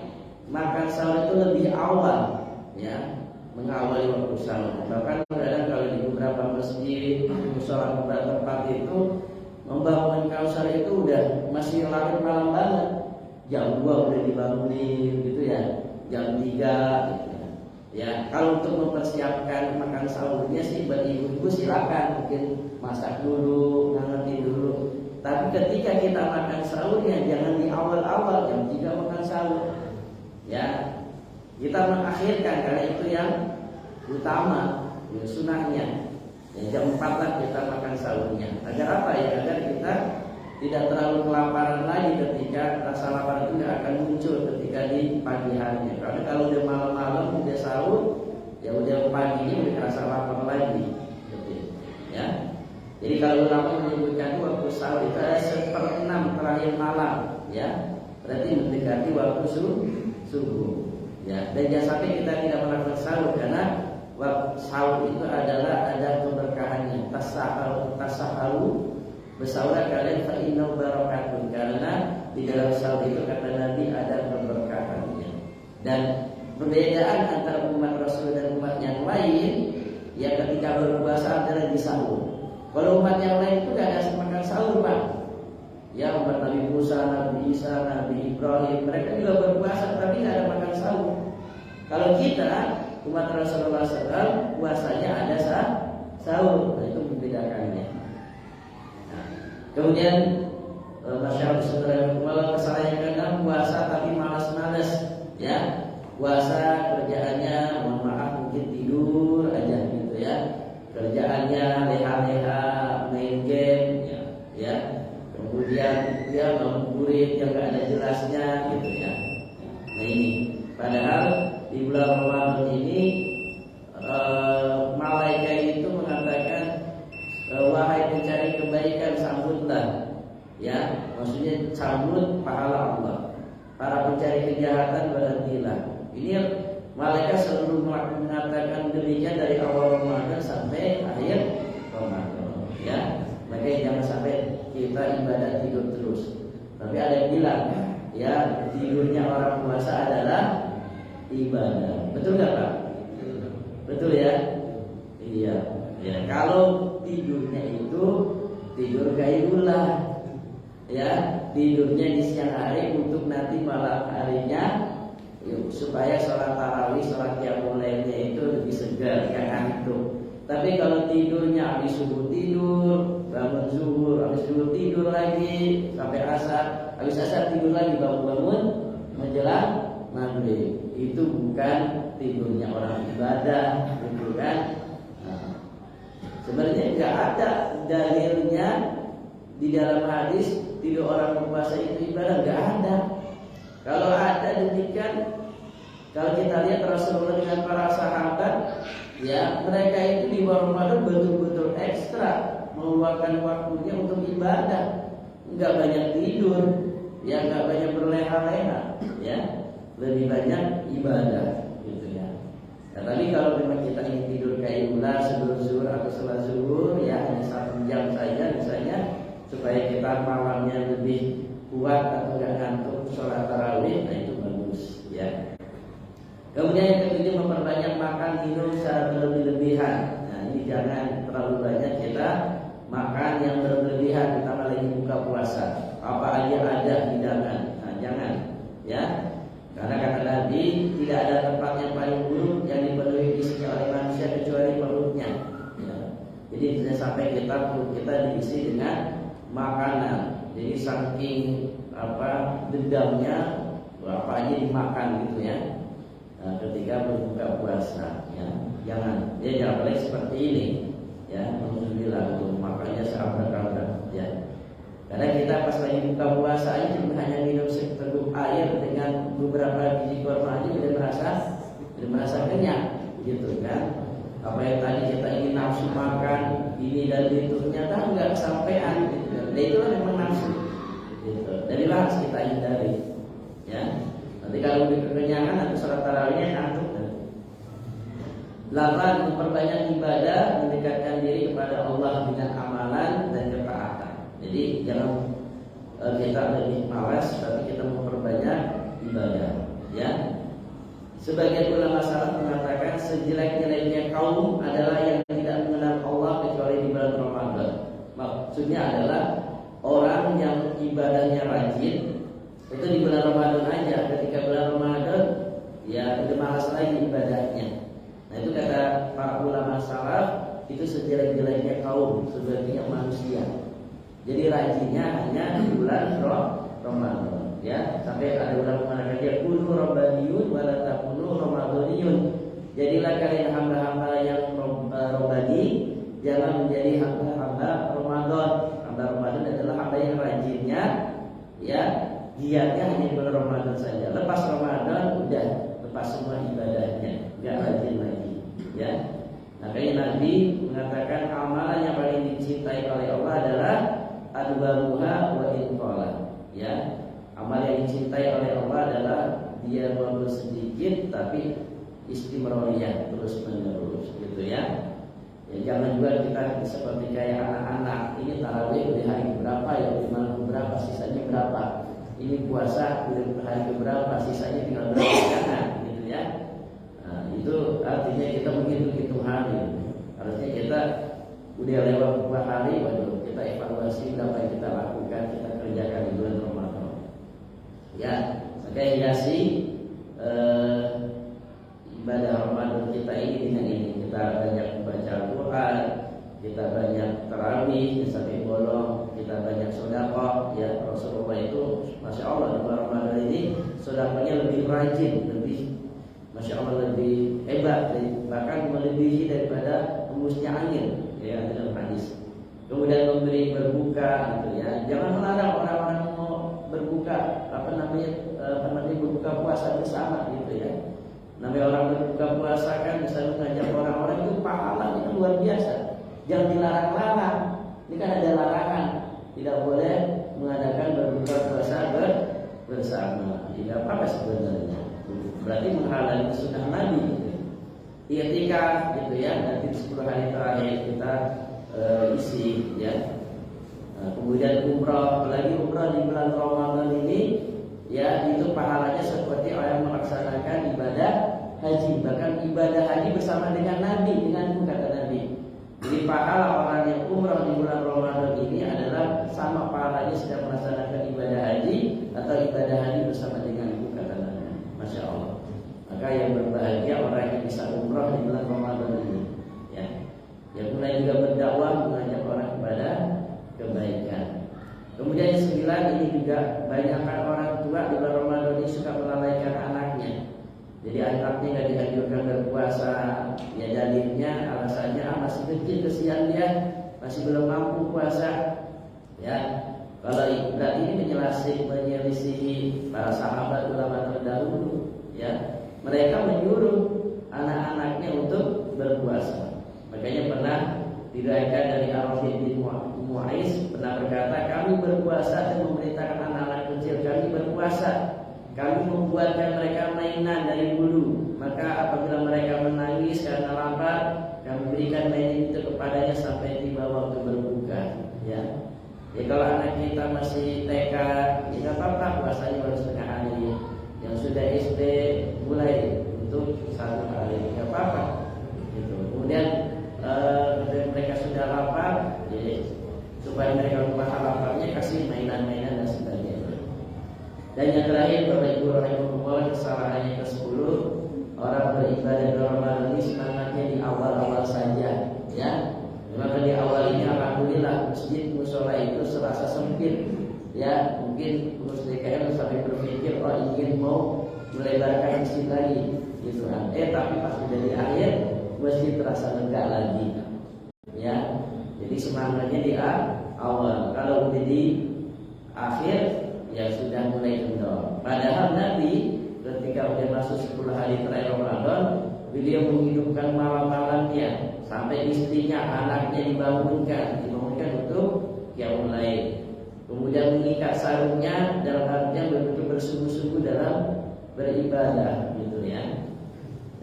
makan sahur itu lebih awal, ya, mengawali waktu sahur. Bahkan kadang kalau di beberapa masjid, musola beberapa tempat itu membangunkan sahur itu udah masih larut malam banget. Jam 2 udah dibangunin, gitu ya, jam 3 gitu. Ya, kalau untuk mempersiapkan makan sahurnya sih buat ibu-ibu silakan, mungkin masak dulu, ngangetin dulu. Tapi ketika kita makan sahurnya jangan di awal-awal jam 3 makan sahur. Ya, kita mengakhirkan karena itu yang utama, ya, sunahnya. Ya, jam 4 lah kita makan sahurnya. Agar apa ya? Agar kita tidak terlalu kelaparan lagi ketika rasa lapar itu nggak akan muncul ketika di pagi harinya. Karena kalau udah malam-malam udah sahur, ya udah paginya udah kerasa lapar lagi, gitu, ya. Jadi kalau ulama menyebutkan waktu sahur itu ada 1/6 terakhir malam, ya. Berarti mendekati waktu subuh, ya. Dan jangan sampai kita tidak melakukan sahur karena sahur itu adalah ada keberkahannya. Tasaharu bersahurlah kalian fa innahu barakatun, karena di dalam sahur itu kata Nabi ada keberkahannya. Dan perbedaan antara umat Rasul dan umat yang lain, ya ketika berpuasa adalah di sahur. Kalau umat yang lain itu tidak ada makan sahur, Pak. Ya, umat Nabi Musa, Nabi Isa, Nabi Ibrahim, mereka juga berpuasa tapi tidak ada makan sahur. Kalau kita umat Rasulullah SAW puasanya ada sahur, nah, itu membedakannya. Nah, kemudian masyarakat saudara, kesalahan yang kedua puasa tapi malas-malas, ya. Puasa kerjaannya, mohon maaf mungkin tidur aja gitu ya. Kerjaannya leha-leha, main game, ya. Kemudian dia ngabuburit yang gak ada jelasnya gitu ya. Nah ini, padahal di bulan Ramadan ini malaikat itu mengatakan wahai pencari kebaikan sambutlah, ya. Maksudnya sambut pahala Allah. Para pencari kejahatan berhentilah. Ini malaikat selalu mengatakan demikian dari awal Ramadan sampai akhir Ramadan, ya. Makanya jangan sampai kita ibadah tidur terus. Tapi ada yang bilang, ya tidurnya orang puasa adalah ibadah. Betul nggak Pak? Betul ya? Iya. Ya kalau tidurnya itu tidur gaibulah, ya tidurnya di siang hari untuk nanti malam harinya, yuk, supaya sholat tarawih, sholat qiyamul lailnya itu lebih segar, gak ngantuk. Tapi kalau tidurnya habis subuh tidur, bangun zuhur, habis zuhur tidur lagi sampai asar, habis asar tidur lagi, bangun-bangun menjelang maghrib, itu bukan tidurnya orang ibadah, gitu kan? Nah, sebenarnya nggak ada dalilnya di dalam hadis tidur orang berpuasa itu ibadah, nggak ada. Kalau ada demikian, kalau kita lihat Rasulullah dengan para sahabat, ya mereka itu di bulan Ramadan betul-betul ekstra meluangkan waktunya untuk ibadah, nggak banyak tidur, ya nggak banyak berleha-leha, ya lebih banyak ibadah, gitu ya. Nah, tapi kalau memang kita ingin tidur kayak ular sebelum zuhur atau setelah zuhur, ya hanya 1 jam saja misalnya, supaya kita malamnya lebih kuat atau nggak ngantuk sholat tarawih, nah itu bagus, ya. Kemudian yang ketujuh, memperbanyak makan minum secara berlebih-lebihan. Nah ini jangan terlalu banyak kita makan yang berlebihan, kita lagi buka puasa. Apa aja ada hidangan, nah jangan, ya. Karena kata Nabi, tidak ada tempat yang paling buruk yang dipenuhi isinya oleh manusia kecuali perutnya, ya. Jadi tidak sampai perut kita diisi dengan makanan. Jadi saking dendamnya, apa aja dimakan gitu ya. Nah, ketika berbuka puasa, ya jangan boleh seperti ini, ya. Alhamdulillah tuh makanya seabrak-abrak, ya. Karena kita pas lagi buka puasa aja hanya minum seteguk air dengan beberapa biji kurma aja udah merasa kenyang, gitu kan. Apa yang tadi kita ingin nafsu makan ini dan itu ternyata nggak kesampaian, gitu kan. Dan itulah memang nafsu, gitu. Dan itu harus kita hindari, ya. Nanti kalau udah kekenyangan atau sholat tarawihnya ngantuk. 8. Memperbanyak ibadah, mendekatkan diri kepada Allah dengan amalan dan ketaatan. Jadi jangan kita lebih malas, tapi kita memperbanyak ibadah, ya. Sebagian ulama salaf mengatakan sejelek-jeleknya kaum adalah yang tidak mengenal Allah kecuali di bulan Ramadan. Maksudnya adalah orang yang ibadahnya rajin itu di bulan Ramadan aja. Ketika bulan Ramadan, ya udah malas lagi ibadahnya. Nah itu kata para ulama salaf, itu sejelek-jeleknya kaum sebagian manusia. Jadi rajinnya hanya di bulan Ramadan, ya. Sampai ada ulama mengatakan dia kunu rabbaniyun wala takunu ramadaniyun. Jadilah kalian hamba-hamba yang robbani, jangan menjadi hamba-hamba Ramadan. Hamba Ramadan adalah hamba yang rajin. ya giatnya hanya di bulan Ramadan saja. Lepas Ramadan udah lepas semua ibadahnya, nggak rajin lagi, ya. Makanya Nabi mengatakan amalan yang paling dicintai oleh Allah adalah adwamuha wa inqala, ya. Amal yang dicintai oleh Allah adalah dia walaupun sedikit tapi istimroriyah, terus menerus, gitu ya. Ya jangan juga kita seperti kayak anak-anak, ini tarawih di hari berapa ya, di malam berapa, sisanya berapa. Ini puasa di hari berapa, sisanya tinggal berapa, jangan, gitu ya. Nah, itu artinya kita menghitung hari. Harusnya kita udah lewat 2 hari, waduh, kita evaluasi berapa yang kita lakukan, kita kerjakan di bulan Ramadan. Ya, maka hiasi ibadah Ramadan kita ini dengan ini. Kita banyak membaca Al-Quran, kita banyak tarawih sampai bolong, kita banyak sedekah. Ya, Rasulullah itu masya Allah di bulan Ramadan ini sedekahnya lebih rajin, lebih masya Allah lebih hebat, bahkan melebihi daripada hembusnya angin, ya dalam hadis. Kemudian memberi berbuka, gitu ya. Jangan melarang orang-orang mau berbuka, berbuka puasa bersama, gitu ya. Namanya orang berbuka puasa kan bisa mengajak orang-orang, itu pahala itu luar biasa. Jangan dilarang-larang. Ini kan ada larangan, tidak boleh mengadakan berbuka puasa bersama. Tidak apa-apa sebenarnya. Berarti menghalangi sunnah Nabi. Gitu. I'tikaf, gitu ya. Nanti 10 hari terakhir kita isi, ya. Kemudian umrah, apalagi umrah di bulan Ramadan ini, ya itu pahalanya seperti orang melaksanakan ibadah haji, bahkan ibadah haji bersama dengan Nabi, denganku, kata Nabi. Jadi pahala orang yang umrah di bulan Ramadan ini adalah sama pahalanya sedang melaksanakan ibadah haji atau ibadah haji bersama denganku, kata Nabi. Masya Allah. Maka yang berbahagia orang yang bisa umrah di bulan Ramadan ini, ya. Yang mulai juga berdakwah, mengajak orang kepada kebaikan. Kemudian yang 9, ini juga banyakkan orang tua di bulan Ramadan ini suka melalaikan anaknya. Jadi anaknya nggak dianjurkan berpuasa, ya dalilnya alasannya masih kecil, kesian dia masih belum mampu puasa. Ya, kalau berarti ini menyelisihi para sahabat ulama terdahulu. Ya, mereka menyuruh anak-anaknya untuk berpuasa. Makanya pernah diriwayatkan dari Ar-Rafi bin Mu'aiz pernah berkata, kami berpuasa dan memerintahkan anak-anak kecil kami berpuasa. Kami membuatkan mereka mainan dari dulu. Maka apabila mereka menangis karena lapar, kami berikan mainan itu kepadanya sampai tiba waktu berbuka. Ya, ya kalau anak kita masih TK, tidak apa-apa puasanya baru setengah hari. Yang sudah SD mulai untuk 1 hari, tidak apa-apa. Gitu. Kemudian mereka sudah lapar, jadi supaya mereka lupa laparnya kasih mainan-mainan dan sebagainya. Dan yang terakhir, Bapak Ibu rahimahullah, kesalahannya ke-10, orang beribadah di Ramadan ini semangatnya di awal-awal saja, ya. Maka di awal ini alhamdulillah masjid musola itu serasa sempit, ya. Mungkin pengurus DKM sampai berpikir ingin mau melebarkan masjid lagi, gitu kan. Tapi pas sudah di akhir masjid terasa lega lagi, ya. Jadi semangatnya di awal. Kalau udah di akhir, ya sudah mulai kendor. Padahal Nabi ketika udah masuk 10 hari terakhir Ramadan, beliau menghidupkan malam-malamnya sampai istrinya, anaknya dibangunkan untuk qiyamul lail. Kemudian mengikat sarungnya dalam artinya betul-betul bersungguh-sungguh dalam beribadah, gitu ya.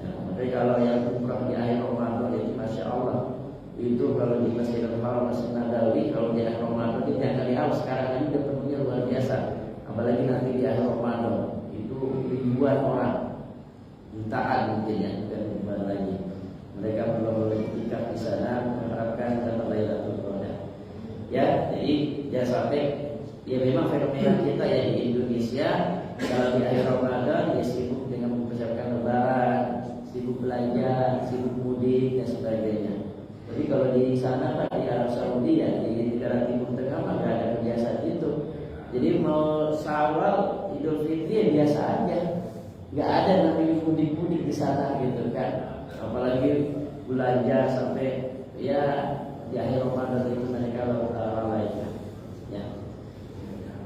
Tapi kalau yang umrah di akhir Ramadan itu masya Allah, itu kalau di Masjidil Haram, Masjid Nabawi, kalau di akhir Ramadan itu yang kali awal sekarang ini udah penuhnya luar biasa. Apalagi nanti di akhir Ramadan itu ribuan orang, jutaan mungkin ya, bukan ribuan lagi. Mereka belum beriktikaf di sana mengharapkan dapat Lailatul Qadar. Ya, jadi jangan sampai ya memang fenomena kita ya di Indonesia kalau di akhir Ramadan ya sibuk dengan mempersiapkan Lebaran, sibuk belanja, sibuk mudik dan sebagainya. Jadi kalau di sana Pak, di Arab Saudi ya, di negara Timur Tengah mah nggak ada kebiasaan itu. Jadi mau Syawal, Idul Fitri ya biasa aja, nggak ada namanya mudik-mudik di sana gitu kan. Apalagi belanja sampai ya di akhir Ramadan itu mereka lalai. Ya,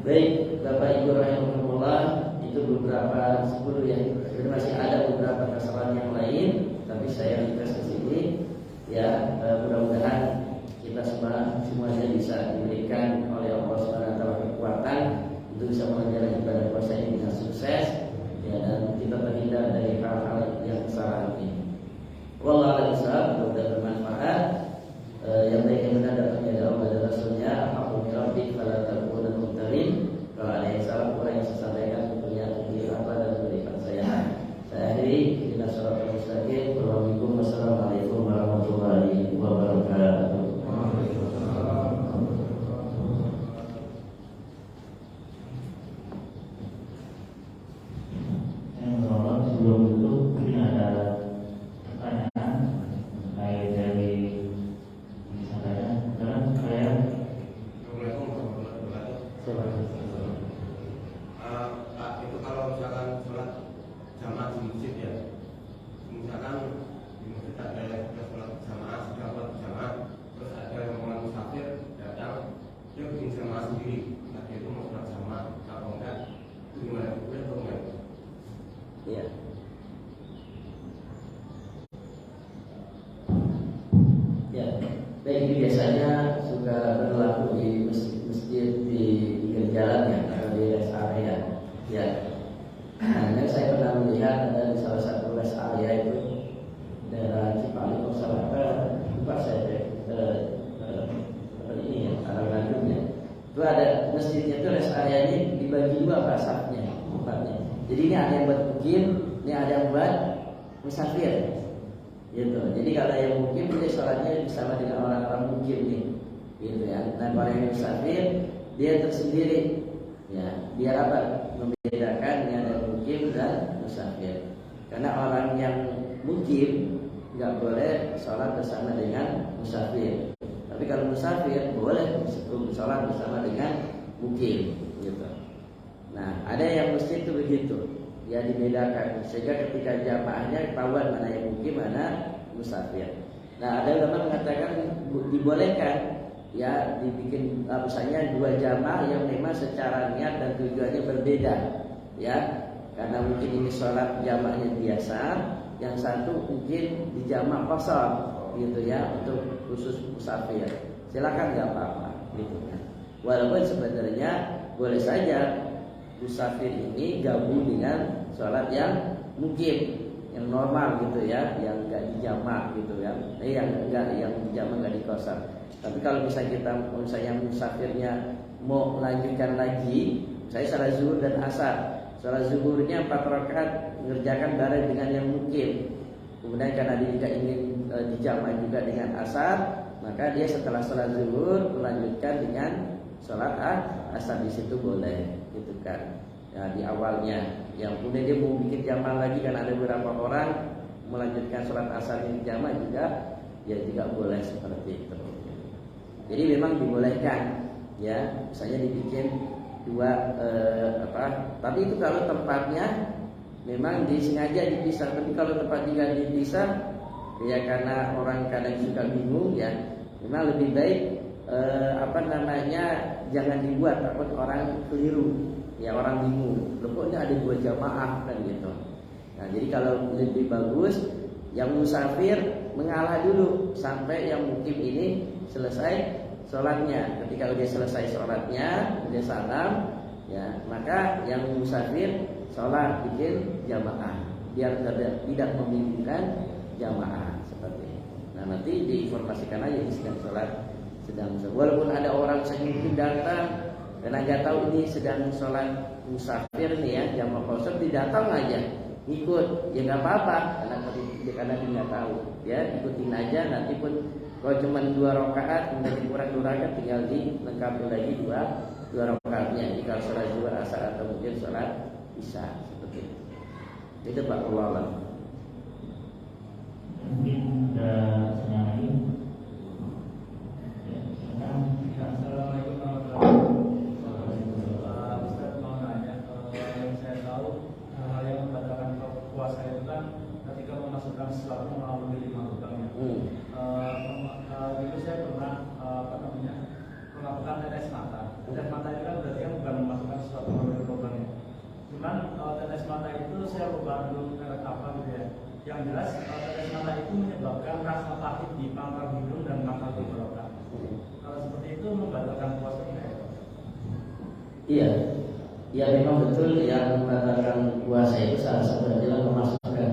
baik. Bapak Ibu rahimahullah, itu beberapa 10 ya. Jadi masih ada beberapa kesalahan yang lain, tapi saya ringkas ke sini ya. Mudah-mudahan kita semuanya bisa diberikan oleh Allah SWT kekuatan untuk bisa menjalani ibadah puasa ini dengan sukses ya, dan kita terhindar dari hal-hal yang kesalahan ini. Wallahu a'lam bishawab. Mudah bermanfaat. Yang baik yang benar datangnya dari Allah dan Rasulnya. Aku rabbik fala takuna mumtarin. Kalau ada yang salah kurang yang saya sampaikan tentunya apa dan berikan saya. Saya akhiri dengan suratul mustaqim. Wassalamualaikum warahmatullahi wabarakatuh. Sebelum itu mungkin ada pertanyaan terkait dari misalnya karena saya itu kalau misalkan sholat jamaah di masjid ya, misalkan di masjid ada yang sudah sholat jamaah, sudah sholat jamaah, terus ada yang orang musafir datang, dia bikin jamaah sendiri, nah dia itu mau sholat jamaah atau enggak, gimana? Boleh atau enggak? Iya. Ya, baik, ini biasanya suka berlaku di masjid di pinggir jalan ya, atau di rest area. Ya, nah, saya pernah melihat ada di salah satu rest area itu daerah Cipali, lupa saya ini ya, arah Bandung ya. Itu ada masjidnya itu rest area ini dibagi dua pasarnya, tempatnya. Jadi ini ada yang buat mukim, ini ada yang buat musafir, gitu. Jadi kalau yang mukim dia sholatnya bersama dengan orang-orang mukim nih, gitu ya. Dan orang yang musafir dia tersendiri, ya. Biar apa? Membedakan yang ada mukim dan musafir. Karena orang yang mukim nggak boleh sholat bersama dengan musafir. Tapi kalau musafir boleh sholat bersama dengan mukim, gitu. Nah, ada yang masjid itu begitu, ya dibedakan sehingga ketika jamaahnya ketahuan mana yang mukim, mana musafir. Nah, ada ulama mengatakan dibolehkan ya dibikin misalnya dua jamaah yang memang secara niat dan tujuannya berbeda, ya. Karena mungkin ini sholat jamaahnya biasa, yang satu mungkin di jamaah kosong, gitu ya, untuk khusus musafir. Silakan, nggak apa-apa, gitu kan. Walaupun sebenarnya boleh saja musafir ini gabung dengan sholat yang mukim, yang normal gitu ya, yang nggak dijamak gitu ya, yang dijamak nggak dikosor. Tapi kalau misalnya musafirnya mau lanjutkan lagi, saya salat zuhur dan asar, salat zuhurnya 4 rakaat mengerjakan bareng dengan yang mukim. Kemudian karena dia juga ingin dijamak juga dengan asar, maka dia setelah salat zuhur melanjutkan dengan sholat asar, di situ boleh, gitu kan. Ya, di awalnya, yang kemudian dia mau bikin jamaah lagi kan ada beberapa orang melanjutkan sholat asar di jamaah juga, ya juga boleh seperti itu. Jadi memang dibolehkan, ya, misalnya dibikin dua tapi itu kalau tempatnya memang disengaja dipisah. Tapi kalau tempat juga dipisah, ya karena orang kadang suka bingung ya, memang lebih baik jangan dibuat takut orang keliru, ya, orang bingung. Loh, kok ini ada 2 jamaah kan gitu. Nah, jadi kalau lebih bagus yang musafir mengalah dulu sampai yang mukim ini selesai sholatnya. Ketika udah selesai sholatnya, udah salam, ya, maka yang musafir sholat bikin jamaah biar tidak membingungkan jamaah seperti itu. Nah, nanti diinformasikan aja sedang sholat, walaupun ada orang mungkin datang karena nggak tahu ini sedang sholat musafir nih ya, jamaah kosong, didatang aja ikut, ya nggak apa-apa karena dia nggak tahu, ya ikutin aja. Nanti pun kalau cuma 2 rakaat kemudian kurang 2 rakaat, tinggal dilengkapi lagi 2 rakaatnya jika sholat 2 asar atau mungkin sholat isya, seperti itu. Itu Pak Allah. Mungkin ada pertanyaan lagi. Assalamualaikum warahmatullahi wabarakatuh. Ustaz mau nanya, yang saya tahu hal yang membatalkan puasa itu kan ketika memasukkan sesuatu melalui 5 lubangnya. Dulu saya pernah melakukan tetes mata. Tetes mata itu kan berarti kan bukan memasukkan sesuatu melalui lubang itu. Cuman tetes mata itu saya lupa dulu merek apa gitu ya. Yang jelas tetes mata itu menyebabkan rasa pahit di pangkal hidung dan pangkal tenggorokan. Kalau seperti itu membatalkan puasa tidak ya? Iya, ya memang betul yang membatalkan puasa itu salah satu adalah memasukkan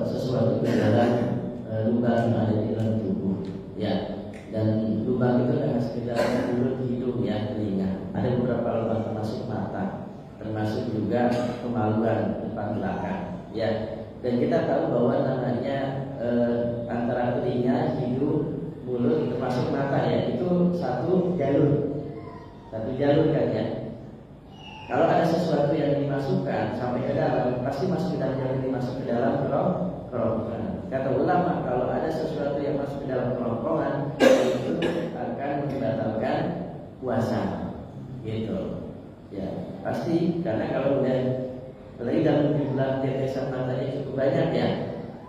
sesuatu ke dalam lubang yang ada di dalam tubuh. Ya, dan lubang itu tidak sekedar mulut, hidung, ya, telinga. Ada beberapa lubang termasuk mata, termasuk juga kemaluan depan belakang. Ya, dan kita tahu bahwa namanya antara telinga, hidung, mulut termasuk mata ya itu satu jalur kan ya. Kalau ada sesuatu yang dimasukkan sampai ke dalam, pasti masuk ke dalam yang dimasuk ke dalam kerongkongan. Kata ulama, kalau ada sesuatu yang masuk ke dalam kerongkongan, itu akan membatalkan puasa, gitu. Ya, pasti karena kalau udah apalagi dalam jumlah tetesan matanya cukup banyak ya,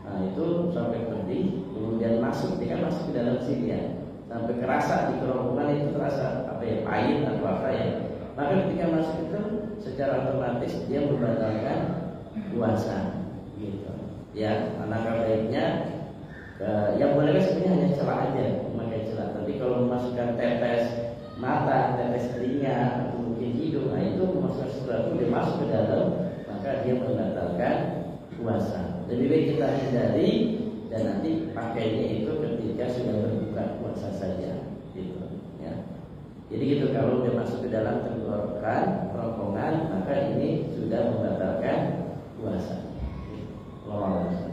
nah itu sampai pedih, kemudian masuk, dia kan masuk ke dalam sini ya, sampai kerasa di kerongkongan itu terasa apa ya, pahit atau apa ya. Maka ketika masuk itu secara otomatis dia membatalkan puasa, gitu. Ya, alangkah baiknya yang boleh sebenarnya hanya celah aja, memakai celah. Tapi kalau memasukkan tetes mata, tetes telinga, atau mungkin hidung, nah itu memasukkan sesuatu dia masuk ke dalam, maka dia membatalkan puasa. Lebih baik kita hindari dan nanti pakainya itu ketika sudah berbuka puasa saja, gitu. Ya. Jadi gitu, kalau dia masuk ke dalam tenggorokan, kerongkongan, maka ini sudah membatalkan puasa. Allah.